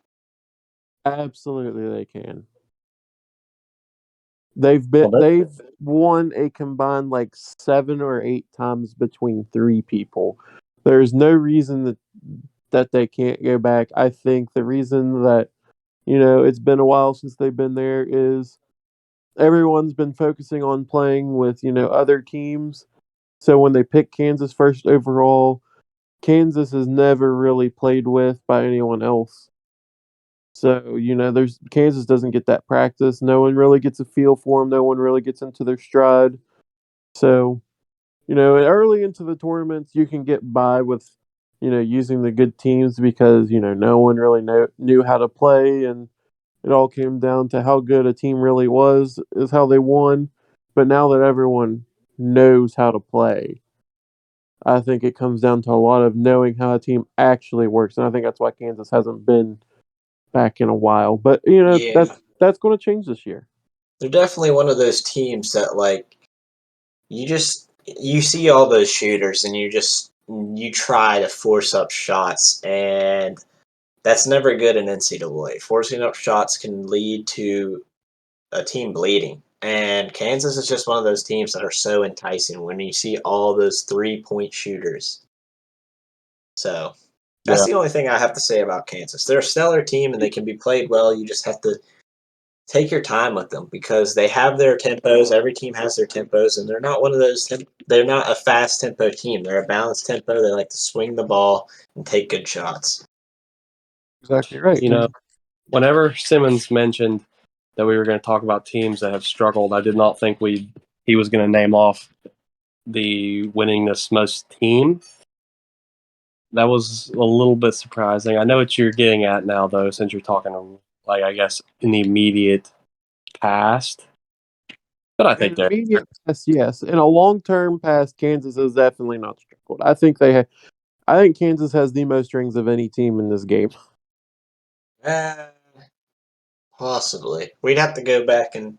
Absolutely, they can. Well, They've won a combined like 7 or 8 times between 3 people. There's no reason that they can't go back. I think the reason that it's been a while since they've been there is everyone's been focusing on playing with other teams. So when they pick Kansas first overall, Kansas is never really played with by anyone else. So, there's Kansas doesn't get that practice. No one really gets a feel for them. No one really gets into their stride. So, early into the tournaments, you can get by with, using the good teams because, no one really knew how to play. And it all came down to how good a team really was, is how they won. But now that everyone knows how to play, I think it comes down to a lot of knowing how a team actually works. And I think that's why Kansas hasn't been back in a while. But Yeah, that's going to change this year. they're definitely one of those teams that like you see all those shooters and you try to force up shots, and that's never good in NCAA. Forcing up shots can lead to a team bleeding. And Kansas is just one of those teams that are so enticing when you see all those 3-point shooters. So that's Yeah. the only thing I have to say about Kansas. They're a stellar team and they can be played well. You just have to take your time with them because they have their tempos. Every team has their tempos, and they're not one of those. They're not a fast tempo team. They're a balanced tempo. They like to swing the ball and take good shots. Exactly right. Whenever Simmons mentioned that we were going to talk about teams that have struggled, I did not think he was going to name off the winningest most team. That was a little bit surprising. I know what you're getting at now, though, since you're talking, like, I guess, in the immediate past. But I think In immediate past, yes. In a long-term past, Kansas has definitely not struggled. I think Kansas has the most rings of any team in this game. Uh, Possibly. We'd have to go back and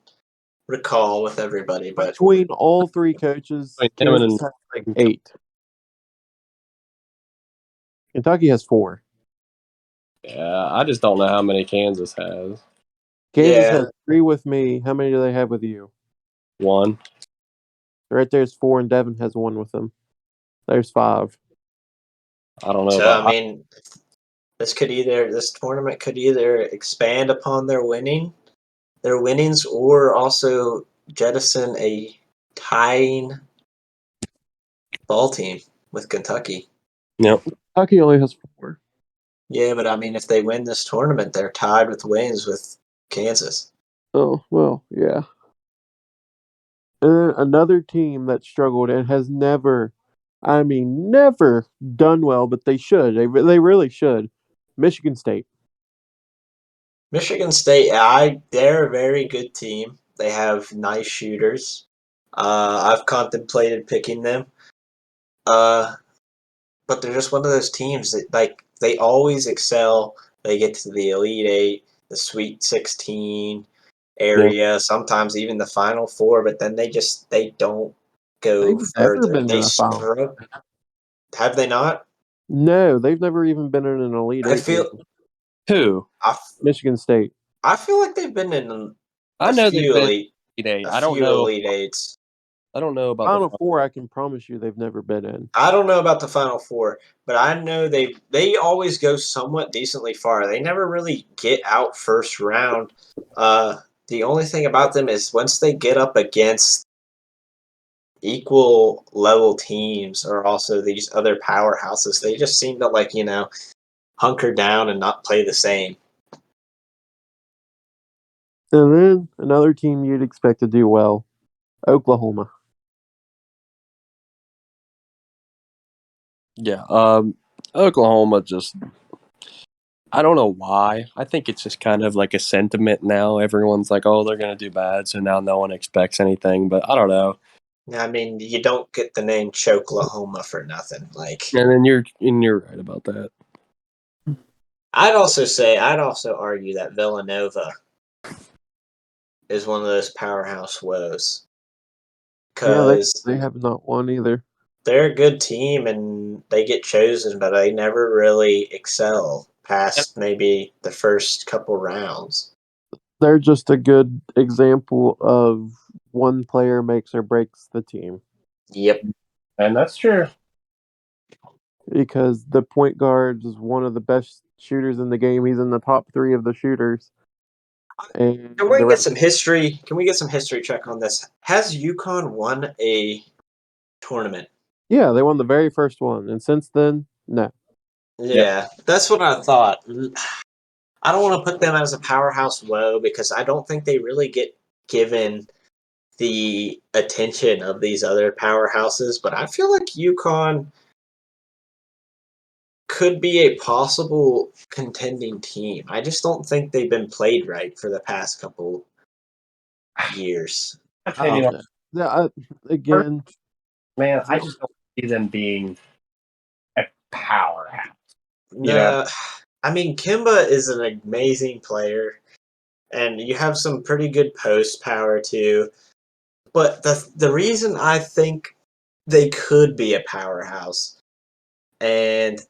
recall with everybody, but Between all three coaches, Simmon Kansas has like 8. Kentucky has 4. yeah, I just don't know how many Kansas has. Kansas yeah. has 3 with me. How many do they have with you? One. Right there's 4, and Devin has 1 with them. There's 5. I don't know So I about. mean, this tournament could either expand upon their winnings, or also jettison a tying ball team with Kentucky. Yep. Kentucky only has 4. Yeah, but I mean, if they win this tournament, they're tied with wins with Kansas. Oh, well, yeah. Another team that struggled and has never, I mean, never done well, but they should. They really should. Michigan State. Michigan State, they're a very good team. They have nice shooters. I've contemplated picking them. But they're just one of those teams that like they always excel. They get to the Elite Eight, the Sweet 16 Yeah. area, sometimes even the Final Four, but then they don't go They've never further. been They in a final. struggle. Have they not? No, they've never even been in an Elite I Eight game. feel Who? I, Michigan State. I feel like they've been in I a know they've few been elite Elite Eight. a I don't few know. Elite Eights. I don't know about the. Final Four, I can promise you they've never been in. I don't know about the Final Four, but I know they always go somewhat decently far. They never really get out first round. The only thing about them is once they get up against equal level teams or also these other powerhouses, they just seem to hunker down and not play the same. And then another team you'd expect to do well, Oklahoma. Yeah. Oklahoma just. I don't know why. I think it's just kind of like a sentiment now. Everyone's like, "Oh, they're gonna do bad," so now no one expects anything. But I don't know. I mean, you don't get the name Choklahoma for nothing. Like, And then you're right about that. I'd also argue that Villanova is one of those powerhouse woes Yeah, because they have not won either. they're a good team and they get chosen, but they never really excel past maybe the first couple rounds. They're just a good example of one player makes or breaks the team. Yep. And that's true. because the point guard is one of the best shooters in the game. He's in the top 3 of the shooters. And Can we get some history? Can we get some history check on this? Has UConn won a tournament? Yeah, they won the very first one, and since then, no. Yeah, that's what I thought. I don't want to put them as a powerhouse low because I don't think they really get given the attention of these other powerhouses, but I feel like UConn could be a possible contending team. I just don't think they've been played right for the past couple years. Opinion on Yeah, again, man, I just don't see them being a powerhouse. No, I mean Kimba is an amazing player, and you have some pretty good post power too. But the reason I think they could be a powerhouse, and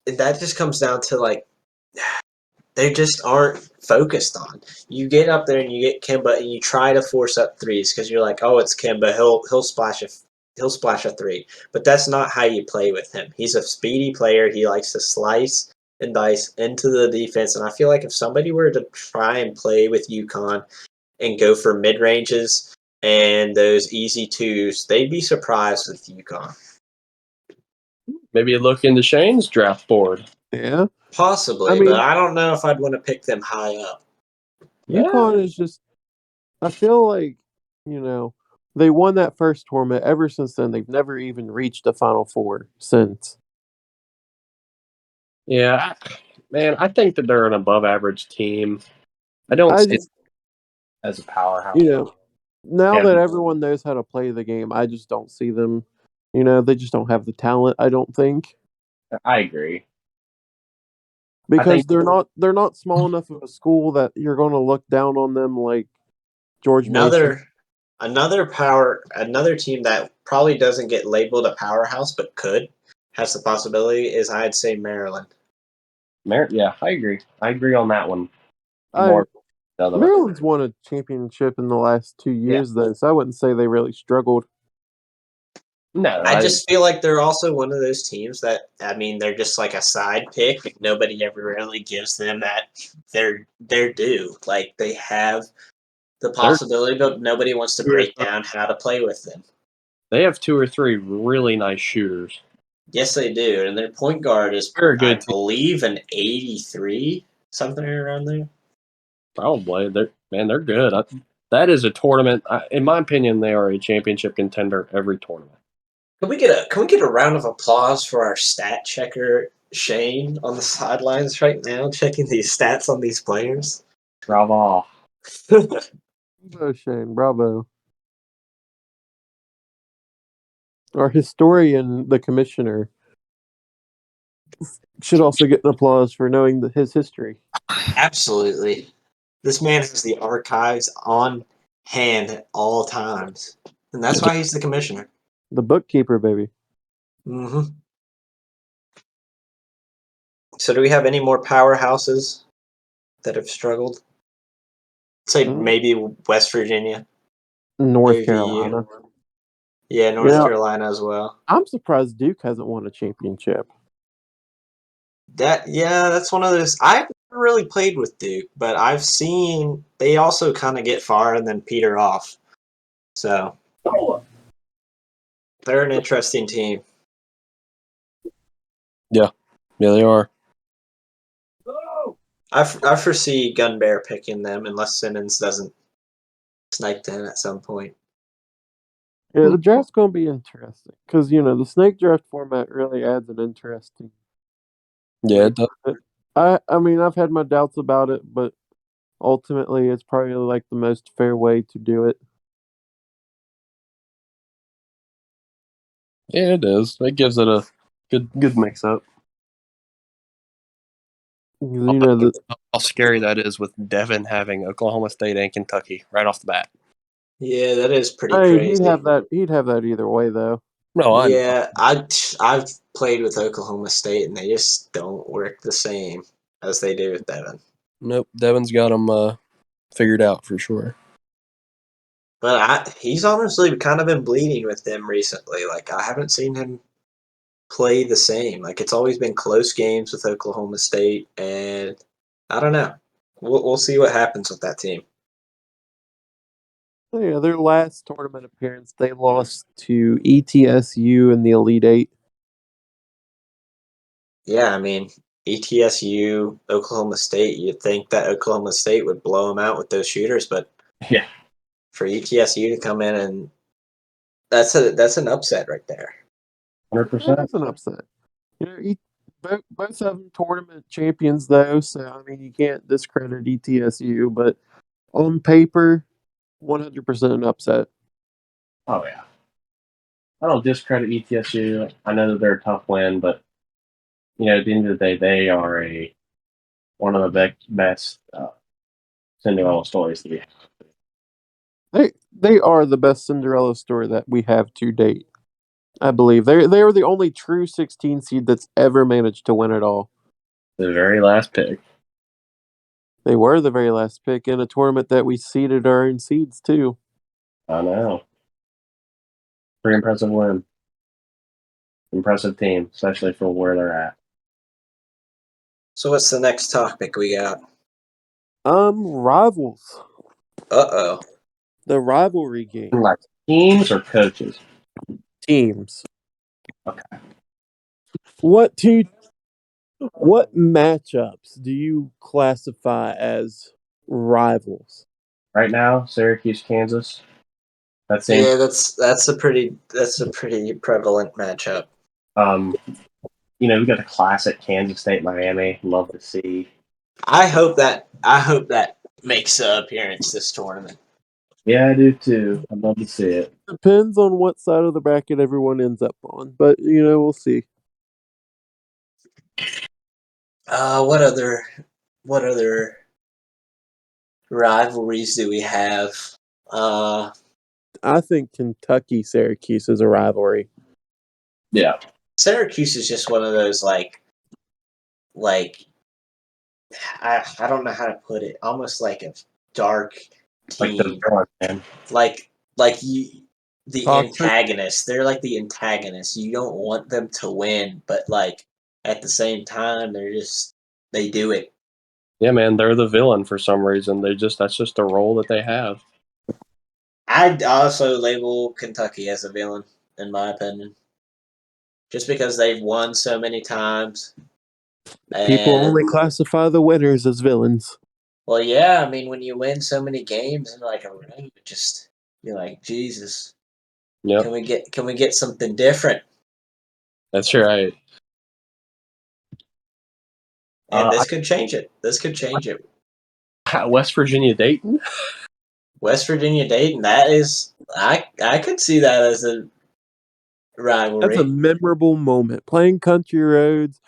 that just comes down to like they just aren't focused on. You get up there and you get Kimba and you try to force up threes because you're like, oh, it's Kimba. He'll splash a three. But that's not how you play with him. He's a speedy player. He likes to slice and dice into the defense. And I feel like if somebody were to try and play with UConn and go for mid ranges and those easy twos, they'd be surprised with UConn. Maybe look into Shane's draft board. yeah. Possibly, I mean, but I don't know if I'd want to pick them high up. UConn is just. I feel like they won that first tournament. Ever since then, they've never even reached a Final Four since. Yeah, man, I think that they're an above-average team. I don't see it as a powerhouse. Now that everyone knows how to play the game, I just don't see them. They just don't have the talent. I don't think. I agree. Because they're not small enough of a school that you're going to look down on them like George Mason. Another team that probably doesn't get labeled a powerhouse but has the possibility is I'd say Maryland. Yeah, I agree. I agree on that one. Maryland's won a championship in the last 2 years, though, so I wouldn't say they really struggled. No, I just feel like they're also one of those teams that, I mean, they're just like a side pick. Nobody ever really gives them their due. Like, they have the possibility, but nobody wants to break down how to play with them. They have 2 or 3 really nice shooters. Yes, they do. And their point guard is, I believe, an 83, something around there. Probably. They're good. That is a tournament. In my opinion, they are a championship contender every tournament. Can we get a round of applause for our stat checker Shane on the sidelines right now, checking these stats on these players? Bravo. Bravo, Shane. Bravo. Our historian, the commissioner, should also get an applause for knowing his history. Absolutely. This man has the archives on hand at all times. And that's why he's the commissioner. The bookkeeper, baby. Mm-hmm. So do we have any more powerhouses that have struggled? Say maybe West Virginia. North Carolina. Yeah, North Carolina as well. I'm surprised Duke hasn't won a championship. That's one of those. I've never really played with Duke, but I've seen they also kind of get far and then peter off. So they're an interesting team. Yeah, they are. I foresee Gun Bear picking them unless Simmons doesn't snipe them at some point. Yeah, the draft's going to be interesting because, the snake draft format really adds an interesting. Yeah, it does. I mean, I've had my doubts about it, but ultimately it's probably like the most fair way to do it. Yeah, it is. It gives it a good mix up. How scary that is with Devin having Oklahoma State and Kentucky right off the bat. Yeah, that is pretty crazy. He'd have that either way, though. No, I've played with Oklahoma State, and they just don't work the same as they do with Devin. Nope, Devin's got them figured out for sure. But he's honestly kind of been bleeding with them recently. Like, I haven't seen him play the same. Like it's always been close games with Oklahoma State, and I don't know. We'll see what happens with that team. Oh, yeah, their last tournament appearance, they lost to ETSU in the Elite Eight. Yeah, I mean ETSU, Oklahoma State. You'd think that Oklahoma State would blow them out with those shooters, but Yeah. for ETSU to come in and that's an upset right there. 100%. That's an upset. You know, both of them tournament champions, though, so I mean you can't discredit ETSU, but on paper, 100% an upset. Oh, yeah. I don't discredit ETSU. I know that they're a tough win, but, at the end of the day, they are one of the best Cinderella stories to be. They are the best Cinderella story that we have to date. I believe they are the only true 16 seed that's ever managed to win it all. The very last pick. They were the very last pick in a tournament that we seeded our own seeds too. I know. Pretty impressive win. Impressive team, especially for where they're at. So what's the next topic we got? Rivals. Uh-oh. The rivalry game. Like teams or coaches? Teams. Okay. What matchups do you classify as rivals? Right now, Syracuse, Kansas. Yeah, that's a pretty prevalent matchup. We got the classic Kansas State, Miami. Love to see. I hope that makes an appearance this tournament. Yeah, I do too. I'd love to see it. Depends on what side of the bracket everyone ends up on, but we'll see. What other rivalries do we have? I think Kentucky Syracuse is a rivalry. Yeah. Syracuse is just one of those like I don't know how to put it. Almost like a dark Like the team. villain, man. Like you, the Toxic. antagonists. They're like the antagonists. You don't want them to win, but like at the same time, they do it. Yeah, man, they're the villain for some reason. That's just a role that they have. I'd also label Kentucky as a villain, in my opinion. Just because they've won so many times. People And, only classify the winners as villains. well, yeah, I mean, when you win so many games in like a row, you're like, Jesus, Yep. can we get something different? That's right. And this could change it. West Virginia Dayton. West Virginia Dayton. That is, I could see that as a rivalry. That's a memorable moment. Playing country roads,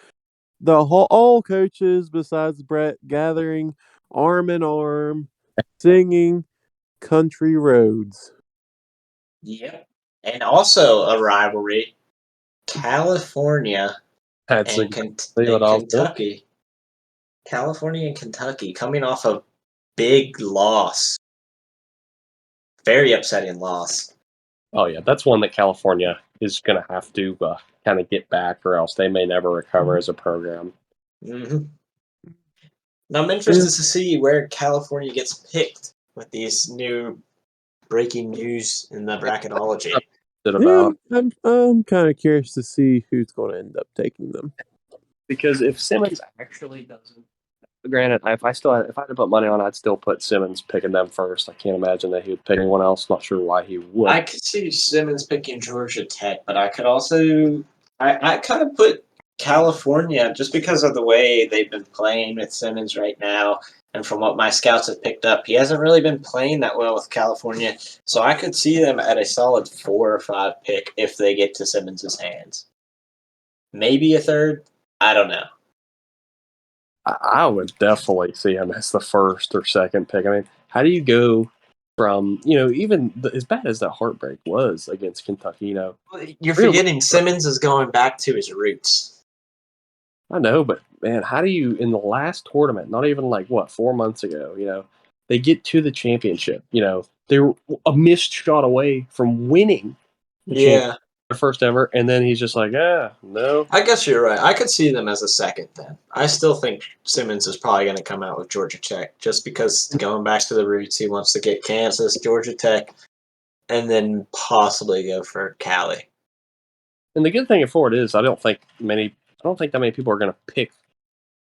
all coaches besides Brett gathering arm in arm, singing country roads. Yep. And also a rivalry, California That's and Kentucky. California and Kentucky coming off a big loss. Very upsetting loss. Oh yeah, that's one that California is going to have to kind of get back, or else they may never recover as a program. Mm-hmm. Now I'm interested to see where California gets picked with these new breaking news in the bracketology. I'm kind of curious to see who's going to end up taking them. Because if Simmons actually doesn't, granted, if I had to put money on, I'd still put Simmons picking them first. I can't imagine that he would pick anyone else. Not sure why he would. I could see Simmons picking Georgia Tech, but I could also I kind of put California just because of the way they've been playing with Simmons right now. And from what my scouts have picked up, he hasn't really been playing that well with California. So I could see them at a solid 4 or 5 pick if they get to Simmons' hands. Maybe a third. I don't know. I would definitely see him as the first or second pick. I mean, how do you go from, even as bad as that heartbreak was against Kentucky, You're forgetting Simmons is going back to his roots. I know, but man, how do you, in the last tournament, not even 4 months ago, they get to the championship, they were a missed shot away from winning the championship. first ever, and then he's just like, no. I guess you're right. I could see them as a second then. I still think Simmons is probably going to come out with Georgia Tech just because going back to the roots, he wants to get Kansas, Georgia Tech, and then possibly go for Cali. And the good thing for it is, I don't think that many people are going to pick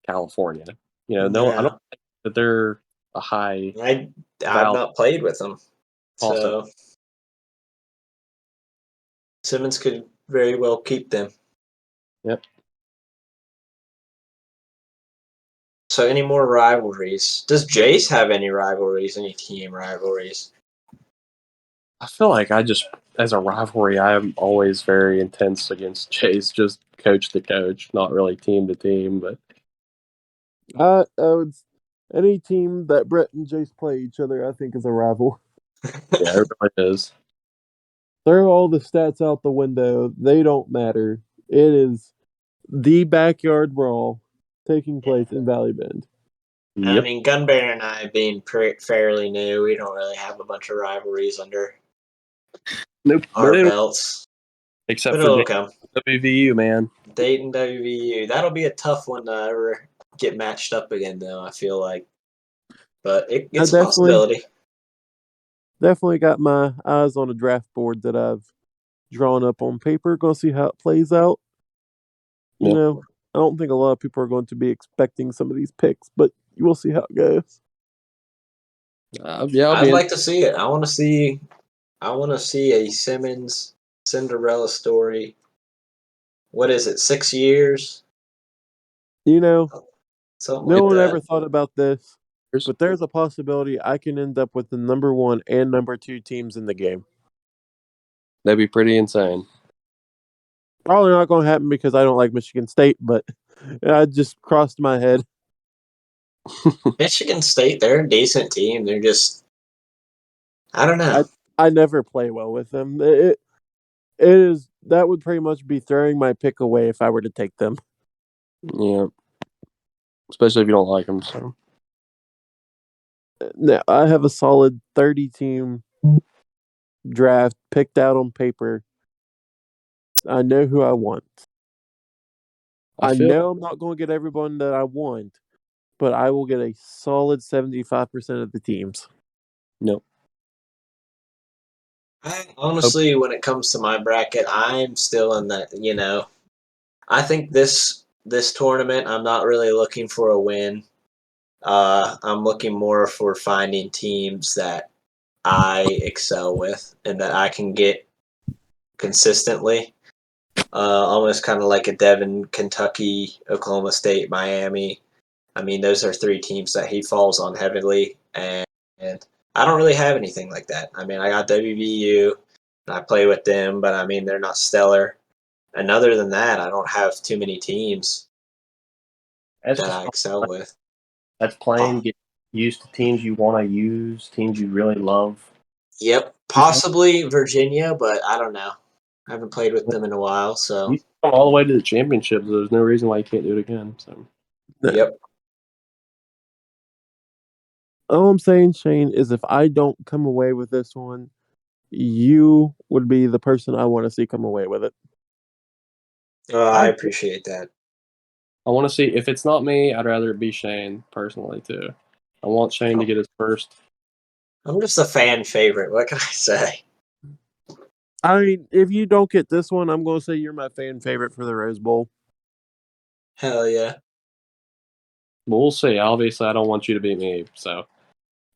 California. I don't think that they're a high. I've not played with them, Also. so Simmons could very well keep them. Yep. So any more rivalries? Does Jace have any rivalries? Any team rivalries? I feel like as a rivalry, I am always very intense against Chase, just coach to coach, not really team to team. But I would, any team that Brett and Jace play each other, I think is a rival. yeah, it really is. Throw all the stats out the window. They don't matter. It is the backyard brawl taking place in Valley Bend. I Yep. mean, Gunbear and I being fairly new, we don't really have a bunch of rivalries under Nope. our belts. Except But for it'll come. WVU, man. Dayton WVU. That'll be a tough one to ever get matched up again, though, I feel like. But it's a possibility. Definitely got my eyes on a draft board that I've drawn up on paper. Gonna see how it plays out. Yep. I don't think a lot of people are going to be expecting some of these picks, but we'll see how it goes. I'd like to see it. I want to see a Simmons Cinderella story. What is it? 6 years? Something no like one that. ever thought about this, but there's a possibility I can end up with the number 1 and number 2 teams in the game. That'd be pretty insane. Probably not going to happen because I don't like Michigan State, but I just crossed my head. Michigan State, they're a decent team. They're just, I don't know. I never play well with them. It is that would pretty much be throwing my pick away if I were to take them. Yeah. Especially if you don't like them. So. Now, I have a solid 30-team draft picked out on paper. I know who I want. I know I'm not going to get everyone that I want, but I will get a solid 75% of the teams. Nope. Honestly, when it comes to my bracket, I'm still in that, I think this tournament, I'm not really looking for a win. I'm looking more for finding teams that I excel with and that I can get consistently. Almost kind of like a Devin, Kentucky, Oklahoma State, Miami. I mean, those are 3 teams that he falls on heavily, and I don't really have anything like that. I mean, I got WVU, and I play with them, but I mean, they're not stellar. And other than that, I don't have too many teams that I excel with. That's playing, get used to teams you want to use, teams you really love. Yep, possibly Virginia, but I don't know. I haven't played with them in a while, so. You come all the way to the championship. There's no reason why you can't do it again. So. Yep. All I'm saying, Shane, is if I don't come away with this one, you would be the person I want to see come away with it. I appreciate that. I want to see, if it's not me, I'd rather it be Shane, personally, too. I want Shane to get his first. I'm just a fan favorite. What can I say? I mean, if you don't get this one, I'm going to say you're my fan favorite for the Rose Bowl. Hell yeah. But we'll see. Obviously, I don't want you to beat me. So,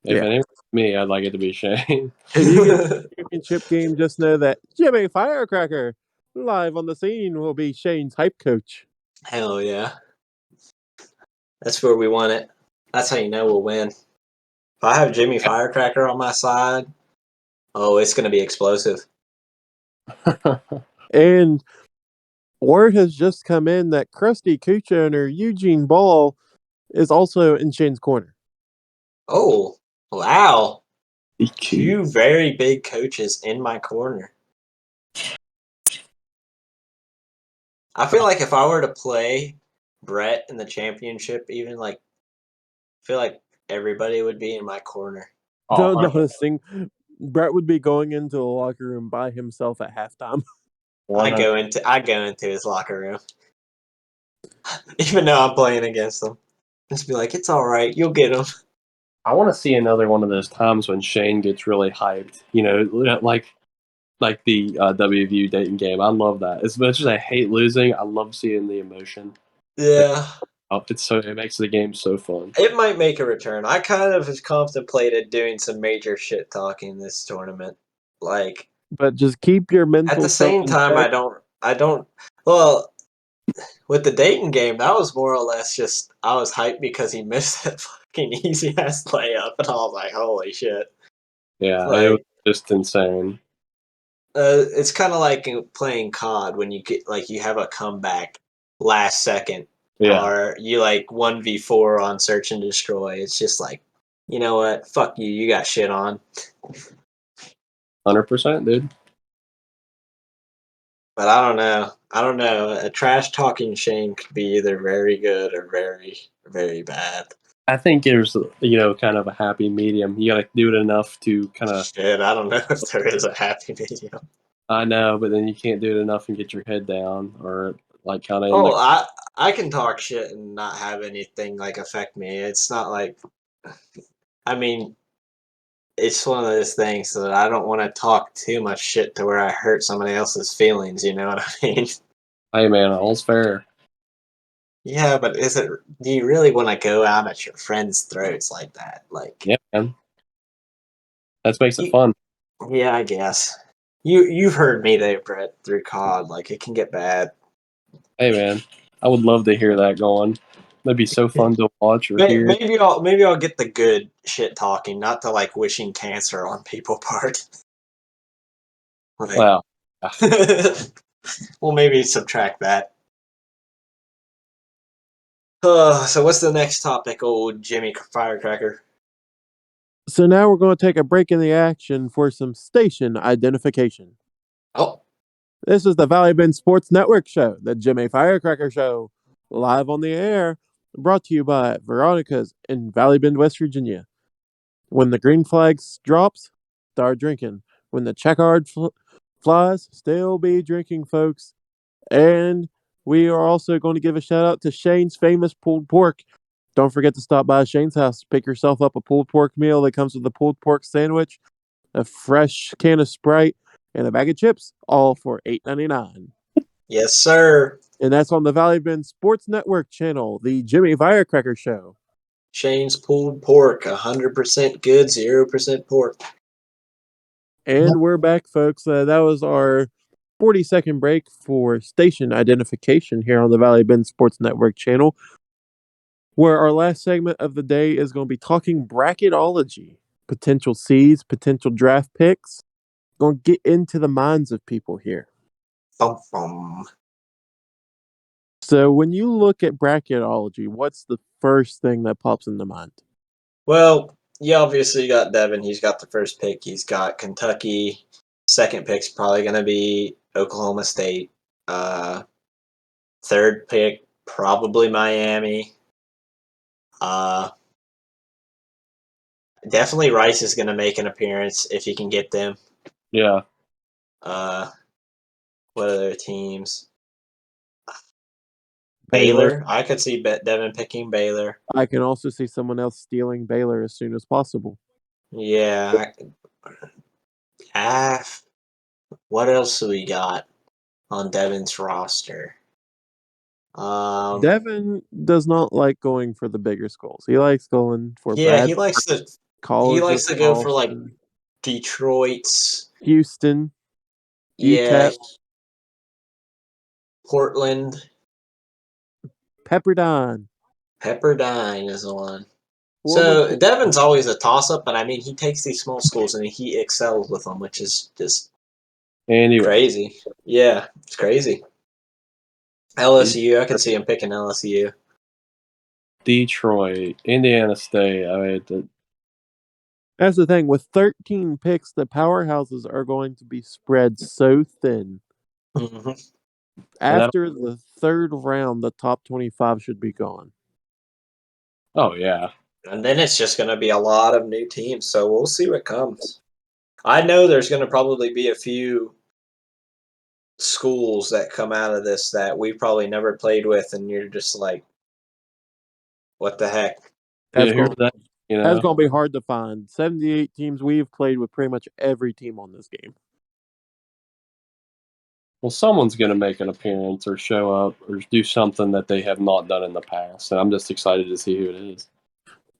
if it ain't me, I'd like it to be Shane. If you get the championship game, just know that Jimmy Firecracker, live on the scene, will be Shane's hype coach. Hell yeah. That's where we want it. That's how you know we'll win. If I have Jimmy Firecracker on my side, it's going to be explosive. And word has just come in that Krusty Cooch owner Eugene Ball is also in Shane's corner. Oh, wow. 2 very big coaches in my corner. I feel like if I were to play Brett in the championship, even I feel like everybody would be in my corner. Noticing Brett would be going into the locker room by himself at halftime. I 100. go into his locker room, even though I'm playing against him. Just be like, it's all right, you'll get him. I want to see another one of those times when Shane gets really hyped. Like the WVU Dayton game. I love that. As much as I hate losing, I love seeing the emotion. Yeah, It makes the game so fun. it might make a return. I kind of have contemplated doing some major shit talking this tournament. Like But just keep your at the mental self same in time, check. I don't. Well, with the Dayton game, that was more or less just I was hyped because he missed that fucking easy ass layup, and I was like, holy shit! Yeah, it was Like, just insane. it's kind of like playing COD when you get like you have a comeback last second, Yeah, or you like 1v4 on search and destroy. It's just like, you know what? Fuck you. You got shit on. 100%, dude. But I don't know. I don't know. A trash talking Shane could be either very good or very, very bad. I think there's kind of a happy medium. You got to do it enough to kind of. Shit, I don't know if there is a happy medium. I know, but then you can't do it enough and get your head down, or like kind of in Oh, the. I can talk shit and not have anything like affect me. It's not like, I mean, it's one of those things that I don't want to talk too much shit to where I hurt somebody else's feelings. You know what I mean? Hey man, all's fair. Yeah, but is it? Do you really want to go out at your friends' throats like that? Like, Yeah, man. That makes it you, fun. yeah, I guess. You've heard me there, Brett, through COD. Like, it can get bad. Hey man, I would love to hear that going. That'd be so fun to watch or hear. Maybe I'll get the good shit talking, not the like wishing cancer on people part. Like, Wow. we'll maybe subtract that. So what's the next topic, old Jimmy Firecracker? So now we're going to take a break in the action for some station identification. Oh, This is the Valley Bend Sports Network show, the Jimmy Firecracker show, live on the air, brought to you by Veronica's in Valley Bend, West Virginia. When the green flag drops, start drinking. When the checkered flies, still be drinking, folks. And we are also going to give a shout out to Shane's famous pulled pork. Don't forget to stop by Shane's house. Pick yourself up a pulled pork meal that comes with a pulled pork sandwich, a fresh can of Sprite, and a bag of chips, all for $8.99. yes, sir. And that's on the Valley Bend Sports Network channel, the Jimmy Firecracker Show. Shane's pulled pork, 100% good, 0% pork. And we're back, folks. That was our 40-second break for station identification here on the Valley Bend Sports Network channel, where our last segment of the day is going to be talking bracketology, potential seeds, potential draft picks. Going to get into the minds of people here. Bum, bum. So when you look at bracketology, what's the first thing that pops into mind? Well, you obviously got Devin. He's got the first pick. He's got Kentucky. Second pick's probably going to be Oklahoma State. Third pick, probably Miami. Uh, Definitely Rice is going to make an appearance if he can get them. Yeah. Uh, what other teams? Baylor. Baylor. I could see Devin picking Baylor. I can also see someone else stealing Baylor as soon as possible. Yeah. What else do we got on Devin's roster? Devin does not like going for the bigger schools. He likes going for Yeah, he College of likes to go for like Charleston, Detroit's. Houston, Yeah, UTEP, Portland. Pepperdine. Pepperdine is the one. Former So Pitt. Devin's always a toss-up, but I mean, he takes these small schools and he excels with them, which is just Anyway, crazy. Yeah, it's crazy. LSU, I could see him picking LSU. Detroit, Indiana State. I mean, That's the thing. With 13 picks, the powerhouses are going to be spread so thin. Hmm. and that. After the third round, the top 25 should be gone. Oh yeah. And then it's just going to be a lot of new teams, so we'll see what comes. I know there's going to probably be a few schools that come out of this that we probably never played with, and you're just like, what the heck? That's who going that? You that's know, going to be hard to find. 78 teams. We've played with pretty much every team on this game. well, someone's going to make an appearance or show up or do something that they have not done in the past, and I'm just excited to see who it is.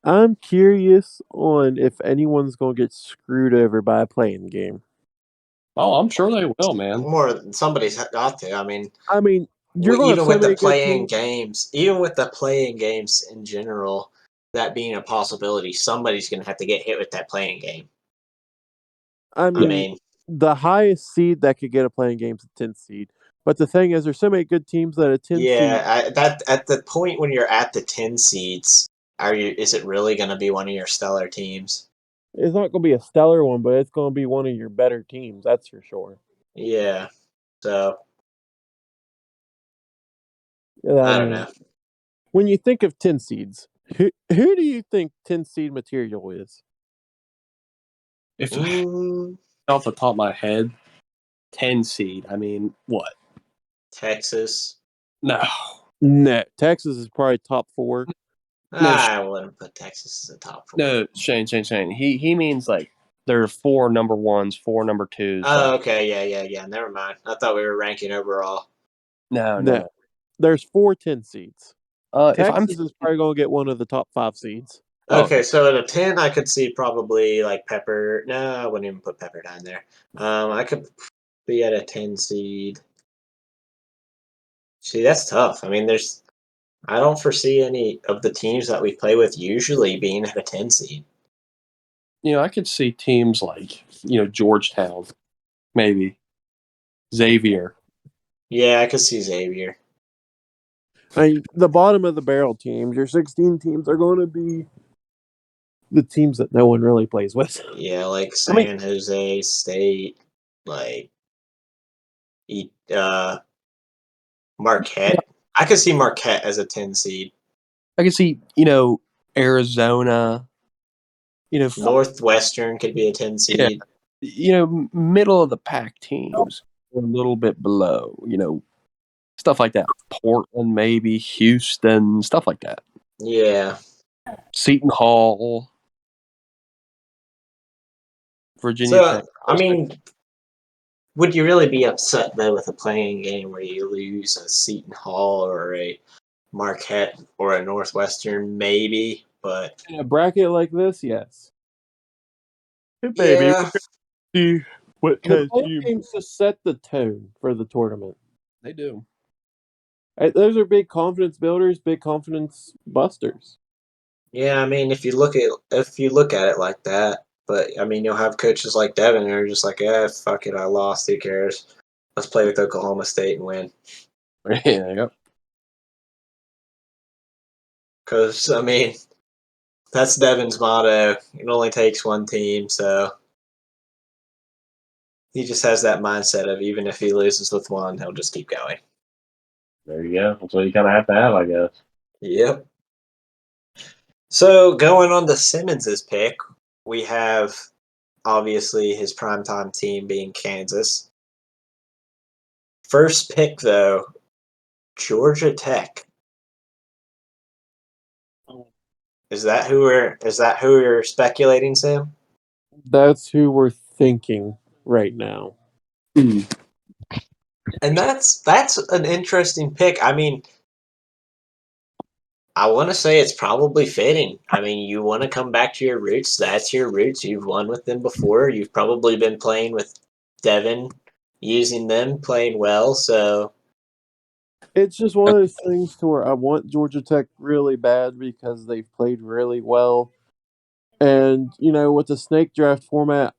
I'm curious on if anyone's going to get screwed over by a playing game. Oh, I'm sure they will, man. More somebody's got to. I mean, You're going to have even so with the many good playing teams. games, even with the playing games in general, that being a possibility, somebody's going to have to get hit with that playing game. I I mean, mean, the highest seed that could get a playing game is a 10th seed. But the thing is, there's so many good teams that a 10 seed yeah, that at the point when you're at the 10 seeds, is it really going to be one of your stellar teams? it's not going to be a stellar one, but it's going to be one of your better teams. That's for sure. Yeah. So I I don't mean, know. when you think of 10 seeds, who do you think 10 seed material is? If Mm, off the top of my head, 10 seed. I mean, what? Texas. No, No, Texas is probably top 4. no, I wouldn't put Texas as a top 4. no. Shane. He means like there are 4 number ones, 4 number twos. Oh, Like okay. Yeah. Never mind. I thought we were ranking overall. no. There's 4 10 seeds. If I'm Texas is probably going to get one of the top 5 seeds. Okay, so at a 10, I could see probably like Pepper. No, I wouldn't even put Pepper down there. I could be at a 10 seed. See, that's tough. I mean, I don't foresee any of the teams that we play with usually being at a 10 seed. I could see teams like Georgetown, maybe Xavier. Yeah, I could see Xavier. I mean, the bottom of the barrel teams, your 16 teams, are going to be the teams that no one really plays with. Yeah, like I mean, San Jose State, like uh, yeah, Marquette. I could see Marquette as a 10 seed. I could see Arizona. Northwestern could be a 10 Yeah, seed. middle of the pack teams, a little bit below. Stuff like that. Portland, maybe Houston, stuff like that. Yeah. Seton Hall, Virginia So, Tech. I mean, would you really be upset though with a playing game where you lose a Seton Hall or a Marquette or a Northwestern? Maybe, but In a bracket like this, yes. Hey, baby, yeah, see what The kind of playing team games just set the tone for the tournament. they do. Those are big confidence builders, big confidence busters. yeah. I mean, if you look at it like that, but I mean, you'll have coaches like Devin who are just like, yeah, fuck it, I lost. Who cares? Let's play with Oklahoma State and win. Yeah, yep. Because I mean, that's Devin's motto. It only takes one team, so he just has that mindset of even if he loses with one, he'll just keep going. There you go. That's what you kind of have to have, I guess. Yep. So going on to Simmons's pick, we have obviously his primetime team being Kansas. First pick though, Georgia Tech. Is that who we're speculating, Sam? That's who we're thinking right now. Hmm. And that's an interesting pick. I mean, I want to say it's probably fitting. I mean, you want to come back to your roots. That's your roots. You've won with them before. You've probably been playing with Devin, using them, playing well. So, It's just one of those things to where I want Georgia Tech really bad because they've played really well. And, with the snake draft format,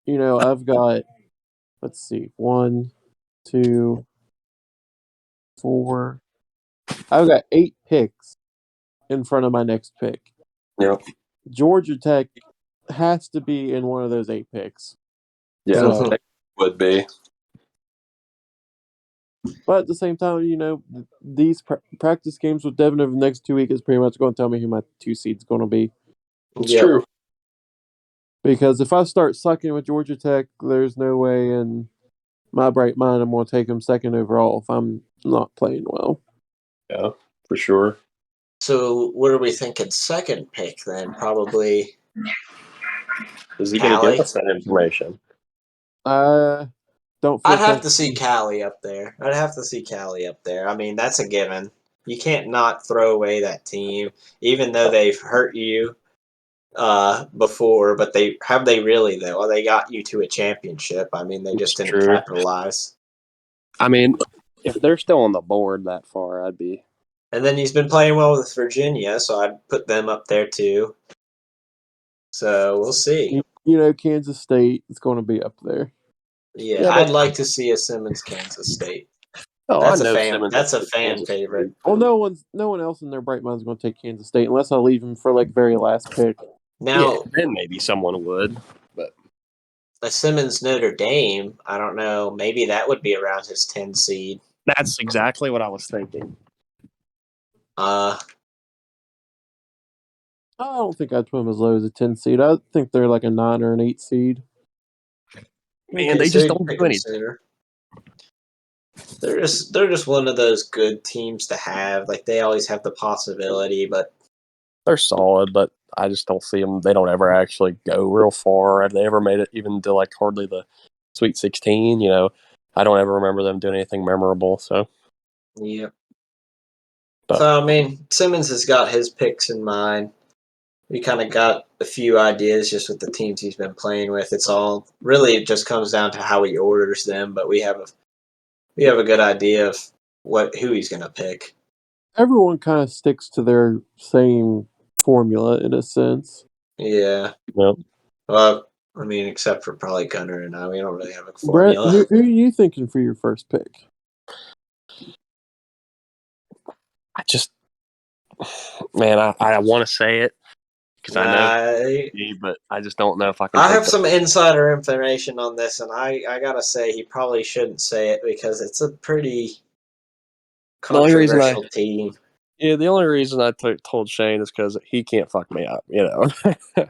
I've got, let's see, 1, 2, 4. I've got 8 picks in front of my next pick. Yep. Georgia Tech has to be in one of those 8 picks. Yeah, So- Tech would be. But at the same time, these practice games with Devin over the next 2 weeks is pretty much going to tell me who my 2 seed's going to be. It's Yep. true. Because if I start sucking with Georgia Tech, there's no way in my bright mind, I'm going to take him second overall if I'm not playing well. Yeah, for sure. So what are we thinking? Second pick then? Probably Is he going to give Callie. us that information? I don't feel I'd have to see comfortable. Callie up there. I'd have to see Callie up there. I mean, that's a given. You can't not throw away that team, even though they've hurt you before. But they really though? Well, they got you to a championship. I mean, they It's just didn't true. capitalize. I mean, if they're still on the board that far, I'd be. And then he's been playing well with Virginia, so I'd put them up there too. So we'll see. You know, Kansas State is going to be up there. Yeah, Yeah, I'd but like to see a Simmons Kansas State. I That's a know fan. Simmons. That's a will take fan Kansas favorite. State. Well, no one else in their bright mind is going to take Kansas State unless I leave them for like very last pick. Yeah, Now, then maybe someone would. But a Simmons Notre Dame, I don't know. Maybe that would be around his 10 seed. that's exactly what I was thinking. Uh, I don't think I'd put them as low as a 10 seed. I think they're like a 9 or an 8 seed. Man, okay, they so just you don't pick do them anything. sooner. They're just one of those good teams to have. Like they always have the possibility, but They're solid, but I just don't see them. They don't ever actually go real far. Have they ever made it even to like hardly the Sweet 16? You know, I don't ever remember them doing anything memorable. So, yeah. but So I mean, Simmons has got his picks in mind. We kind of got a few ideas just with the teams he's been playing with. It's all really it just comes down to how he orders them, but we have a good idea of who he's gonna pick. Everyone kind of sticks to their same formula in a sense. Yeah. no, Well, I mean, except for probably Gunner and I, we don't really have a Brett, formula. who are you thinking for your first pick? I just, man, I want to say it because I know, I but I just don't know if I can I take have the. some insider information on this, and I gotta say he probably shouldn't say it because it's a pretty The only reason I, controversial team. yeah, the only reason I told Shane is because he can't fuck me up. You know.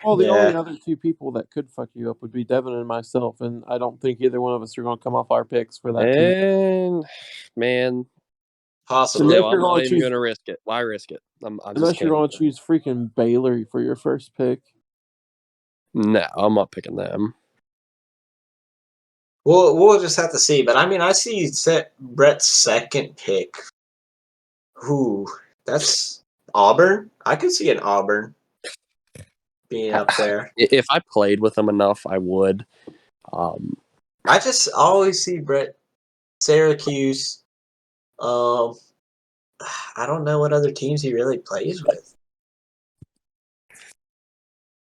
Well, the only Yeah, other two people that could fuck you up would be Devin and myself, and I don't think either one of us are going to come off our picks for that to. And man, possibly. Unless still, you're I'm not going to even choose, going to risk it. Why risk it? I just unless you're can't. going to choose freaking Baylor for your first pick. No, I'm not picking them. We'll just have to see. But I mean, I see Brett's second pick. Who? That's Auburn. I could see an Auburn being up there. If I played with them enough, I would. I just always see Brett Syracuse. Um, I don't know what other teams he really plays with.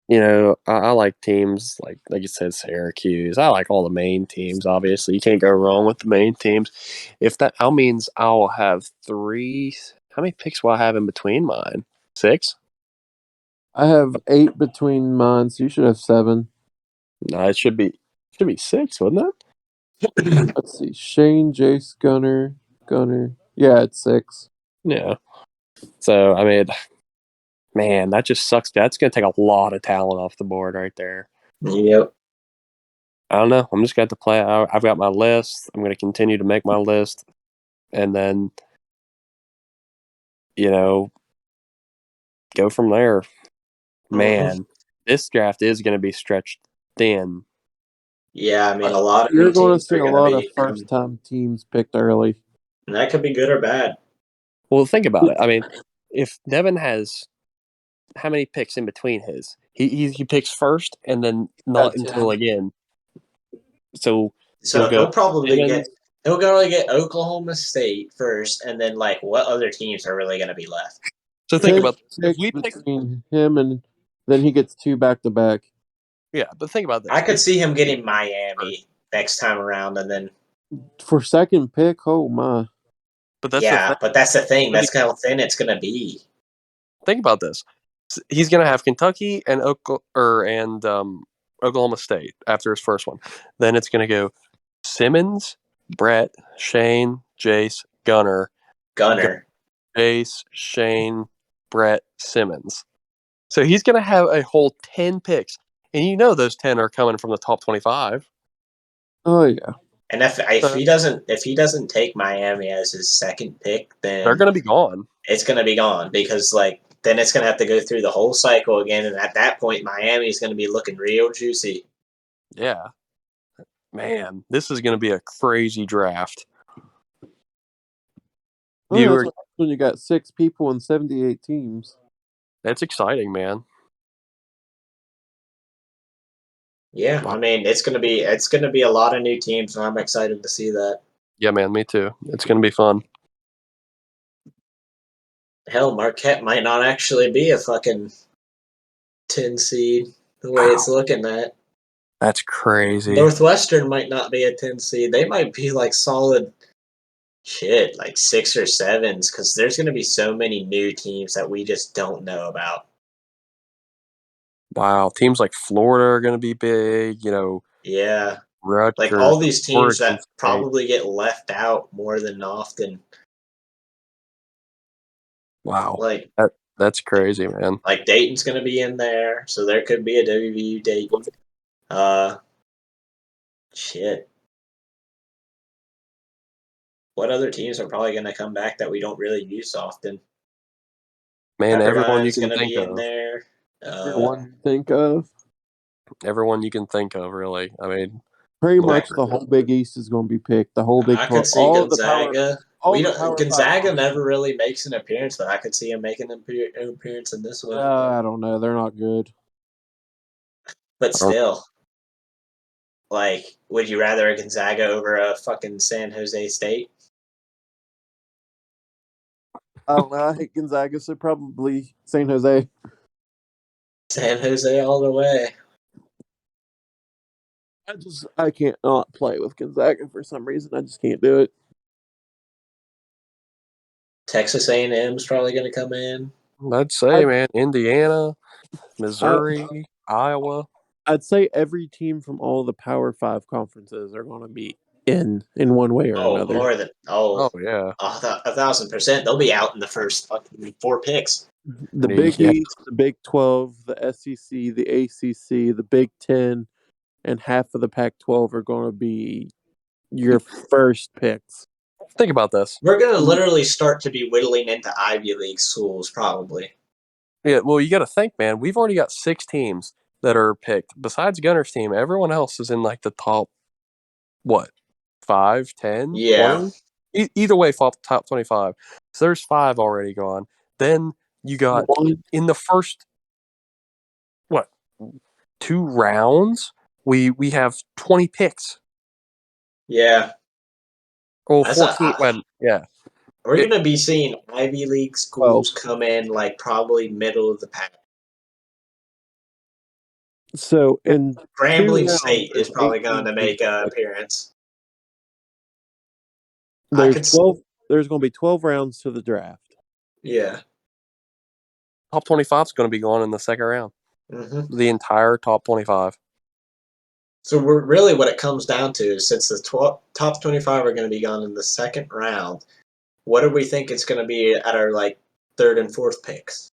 You know, I like teams like you said, Syracuse. I like all the main teams. Obviously, you can't go wrong with the main teams. If that means I'll have three. How many picks will I have in between mine? 6? I have 8 between mine, so you should have 7. No, it should be 6, wouldn't it? Let's see. Shane, Jace, Gunner. Yeah, it's 6. Yeah. So I mean, man, that just sucks. That's going to take a lot of talent off the board right there. Yep. I don't know. I'm just going to have to play. I've got my list. I'm going to continue to make my list, and then you know go from there. Mm-hmm. Man, this draft is going to be stretched thin. Yeah, I mean, a lot of You're new going to teams see are a going to lot of be first time teams picked early. and that could be good or bad. Well, think about it. I mean, if Devin has how many picks in between his, he picks first and then not That's until again. So he'll So go he'll probably Simmons. he'll probably get Oklahoma State first, and then like what other teams are really going to be left? So think 10 about this. If picks we pick, between him and then he gets 2 back to back. yeah, but think about I this. could If see him we pick getting Miami next time around, and then For second pick, oh my. but that's the yeah, thing. but that's the thing. That's how thin it's going to be. Think about this. He's going to have Kentucky and Oklahoma State after his first one. Then it's going to go Simmons, Brett, Shane, Jace, Gunner, Gunner. Jace, Shane, Brett, Simmons. So he's going to have a whole 10 picks. And you know those 10 are coming from the top 25. Oh yeah. And if he doesn't take Miami as his second pick, They're then going to be gone. it's going to be gone because then it's going to have to go through the whole cycle again, and at that point, Miami is going to be looking real juicy. Yeah. Man, this is going to be a crazy draft. Well, that's when you got 6 people and 78 teams. That's exciting, man. Yeah, Wow. I mean it's gonna be a lot of new teams, and I'm excited to see that. Yeah, man, me too. It's going to be fun. Hell, Marquette might not actually be a fucking 10 seed the way it's looking at. That's crazy. Northwestern might not be a 10 seed. They might be like solid shit, like 6 or 7s, because there's gonna be so many new teams that we just don't know about. Wow, teams like Florida are going to be big, Yeah. Like Rutgers, all these teams Oregon that State. probably get left out more than often. Wow. Like That's crazy, man. Like Dayton's going to be in there, so there could be a WVU Dayton. Shit. What other teams are probably going to come back that we don't really use often? Man, everyone you Peppermine's can going to think be in of. there. Everyone you think of. Everyone you can think of, really. I mean, Pretty Lord. much the whole Big East is going to be picked. The whole Big I 12. could see Gonzaga. All the Power 5 Gonzaga conferences. never really makes an appearance, but I could see him making an appearance in this one. I don't know. They're not good. But still, like, would you rather a Gonzaga over a fucking San Jose State? I don't know. I hate Gonzaga, so probably San Jose. San Jose all the way. I can't not play with Gonzaga for some reason. I just can't do it. Texas A&M's probably going to come in. I'd say, man, Indiana, Missouri, Iowa. I'd say every team from all the Power 5 conferences are going to be in one way or another. More than yeah, 1,000%. They'll be out in the first fucking 4 picks. The Big East, the Big 12, the SEC, the ACC, the Big 10, and half of the Pac-12 are going to be your first picks. Think about this. We're going to literally start to be whittling into Ivy League schools, probably. Yeah, well, you got to think, man. We've already got 6 teams that are picked. Besides Gunner's team, everyone else is in like the top, 5, 10, Yeah. 20? Either way, top 25. So there's 5 already gone. Then you got in the first, 2 rounds, we have 20 picks. Yeah. Oh, 14. Yeah. We're going to be seeing Ivy League schools come in like probably middle of the pack. So, in Grambling State is probably going to make an appearance. There's 12. There's going to be 12 rounds to the draft. Yeah. Top 25 is going to be gone in the second round. Mm-hmm. The entire top 25. So we're really what it comes down to is since the top 25 are going to be gone in the second round, what do we think it's going to be at our like 3rd and 4th picks?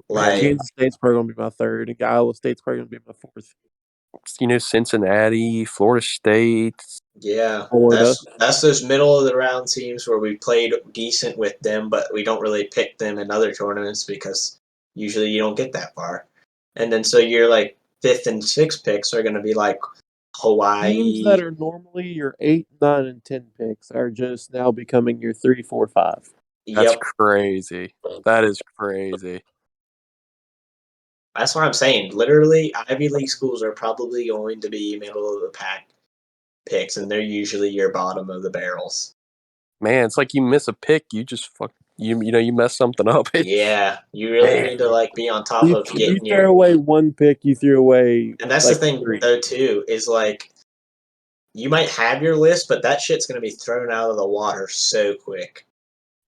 Like Kansas State's probably going to be my 3rd, and Iowa State's probably going to be my 4th. Cincinnati, Florida State. Yeah, Florida. That's those middle of the round teams where we played decent with them, but we don't really pick them in other tournaments because usually you don't get that far. And then so you're like 5th and 6th picks are going to be like Hawaii. Teams that are normally your 8, 9, and 10 picks are just now becoming your 3, 4, 5. That's crazy. That is crazy. That's what I'm saying. Literally, Ivy League schools are probably going to be middle of the pack picks, and they're usually your bottom of the barrels. Man, it's like you miss a pick, you just you mess something up. Yeah, you really need to like be on top of getting you throw away one pick, you threw away. And that's the thing though too is like you might have your list, but that shit's gonna be thrown out of the water so quick.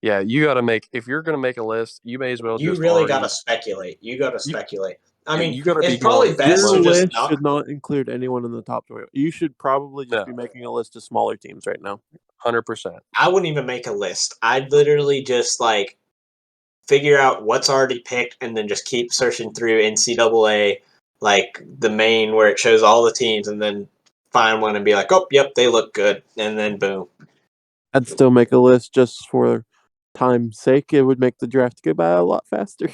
Yeah, you got to if you're going to make a list, you may as well You just really got to speculate. You got to speculate. I mean, you got to it's be probably going. best Your to just list should not include anyone in the top 20. You should probably just be making a list of smaller teams right now. 100%. I wouldn't even make a list. I'd literally just like figure out what's already picked and then just keep searching through NCAA, like the main where it shows all the teams, and then find one and be like, oh, yep, they look good, and then boom. I'd still make a list just for time's sake. It would make the draft go by a lot faster.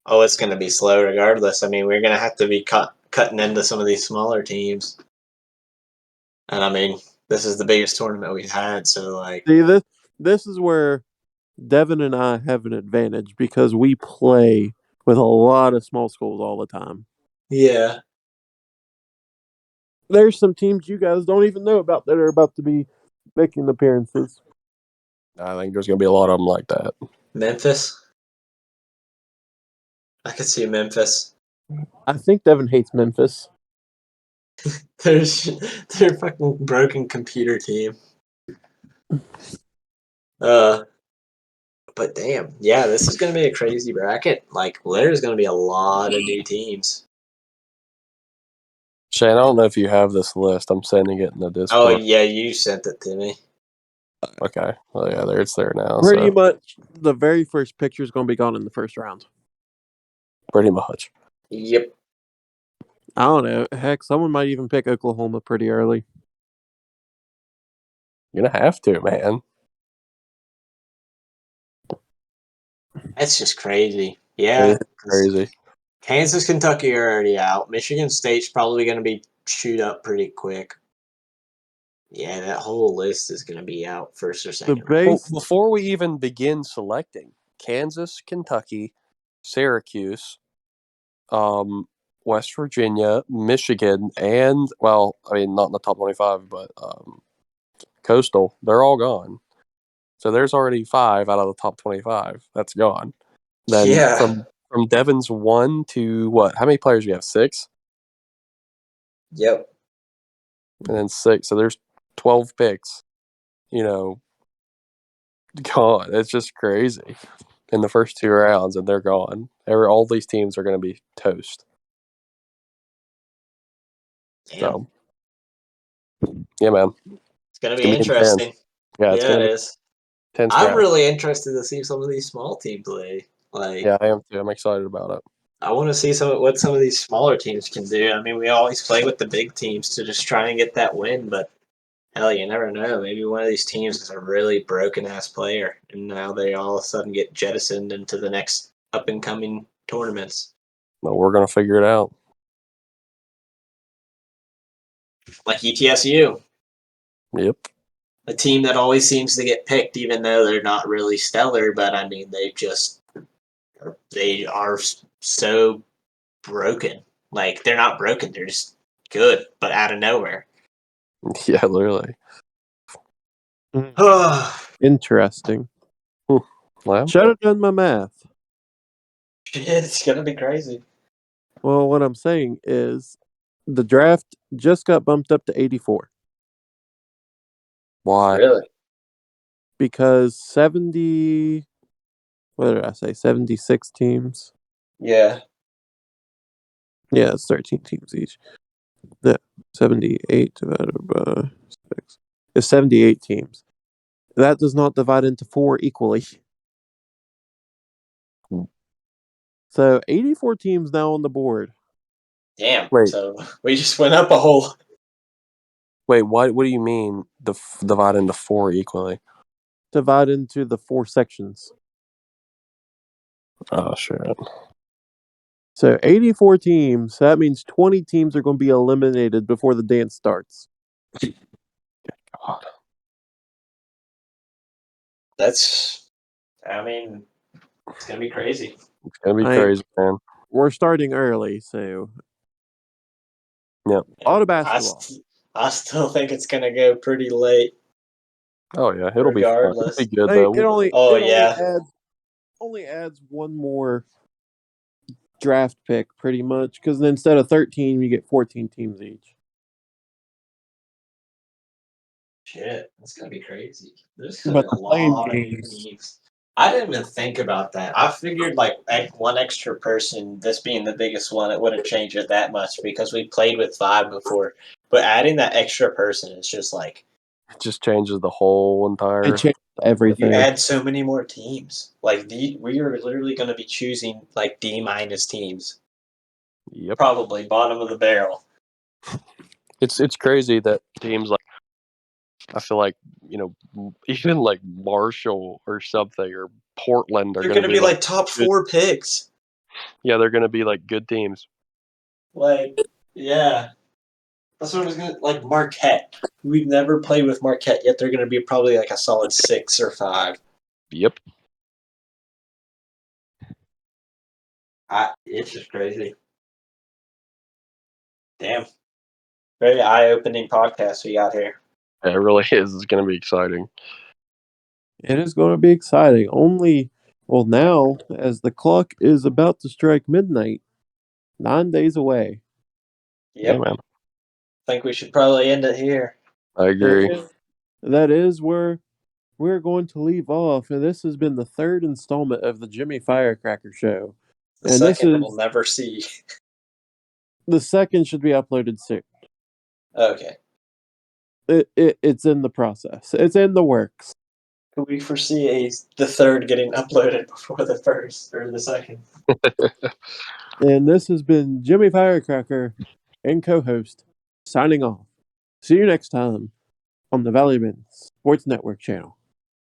Oh, it's going to be slow regardless. I mean, we're going to have to be cutting into some of these smaller teams. And I mean, this is the biggest tournament we've had, so like, See, this is where Devin and I have an advantage because we play with a lot of small schools all the time. yeah. There's some teams you guys don't even know about that are about to be making appearances. I think there's going to be a lot of them like that. Memphis. I could see Memphis. I think Devin hates Memphis. They're fucking broken computer team. But damn, yeah, this is gonna be a crazy bracket. Like, there's gonna be a lot of new teams. Shane, I don't know if you have this list. I'm sending it in the Oh Discord. yeah, you sent it to me. Okay. Well, yeah, it's there now. Pretty So much the very first picture is going to be gone in the first round. pretty much. Yep. I don't know. Heck, someone might even pick Oklahoma pretty early. You're going to have to, man. That's just crazy. Yeah. It's crazy. Kansas, Kentucky are already out. Michigan State's probably gonna be chewed up pretty quick. Yeah, that whole list is gonna be out first or The second round. Well, base, before we even begin selecting, Kansas, Kentucky, Syracuse, West Virginia, Michigan, and, well, I mean, not in the top 25, but Coastal, they're all gone. So there's already 5 out of the top 25. That's gone. Then Yeah. from Devin's 1 to what? How many players do you have? 6? Yep. And then 6. So there's 12 picks, gone. It's just crazy in the first 2 rounds, and they're gone. All these teams are going to be toast. Damn. So, yeah, man. It's gonna be gonna be intense. interesting. Yeah, it's Yeah, going it to be is. intense I'm draft. really interested to see some of these small teams play. Like, Yeah, I am too. I'm excited about it. I want to see what some of these smaller teams can do. I mean, we always play with the big teams to just try and get that win, but hell, you never know. Maybe one of these teams is a really broken ass player, and now they all of a sudden get jettisoned into the next up and coming tournaments. But we're going to figure it out. Like ETSU, Yep. a team that always seems to get picked, even though they're not really stellar. But I mean, they are so broken. Like, they're not broken; they're just good, but out of nowhere. Yeah, literally. interesting. Well, Should have done my math. It's gonna be crazy. Well, what I'm saying is the draft just got bumped up to 84 why? Really? because 70, what did I say, 76 teams? Yeah. Yeah, it's 13 teams each. Yeah, 78 divided by 6. It's 78 teams. That does not divide into 4 equally. So 84 teams now on the board. Damn. Wait. So we just went up a whole. Wait, what do you mean divide into 4 equally? Divide into the 4 sections. Oh, shit. So 84 teams, that means 20 teams are going to be eliminated before the dance starts. God. I mean, it's going to be crazy. It's going to be crazy, man. We're starting early, so. Yep. A lot of basketball. I still think it's going to go pretty late. Oh, yeah. It'll be fun. Regardless. It'll be good, It though. only adds one more draft pick, pretty much, because instead of 13, you get 14 teams each. Shit, that's going to be crazy. There's going to be a lot of new teams. I didn't even think about that. I figured like one extra person, this being the biggest one, it wouldn't change it that much because we played with 5 before. But adding that extra person is just like It just changes the whole entire. It changes everything. You add so many more teams. Like we are literally going to be choosing like D- teams. Yep. Probably bottom of the barrel. It's crazy that teams like, I feel like, even like Marshall or something or Portland are They're going to going to be be like like top good, 4 picks. yeah, they're going to be like good teams. Like, yeah. That's what I was going to, like Marquette. We've never played with Marquette, yet they're going to be probably like a solid 6 or 5. Yep. It's just crazy. Damn. Very eye-opening podcast we got here. Yeah, it really is. It's going to be exciting. It is going to be exciting. Now, as the clock is about to strike midnight, 9 days away. Yep. Yeah, man. I think we should probably end it here. I agree. And that is where we're going to leave off. And this has been the third installment of the Jimmy Firecracker Show. The And this second is we'll never see. the second should be uploaded soon. Okay. It's in the process. It's in the works. Could we foresee the third getting uploaded before the first or the second? And this has been Jimmy Firecracker and co-host signing off. See you next time on the Valley Men Sports Network channel.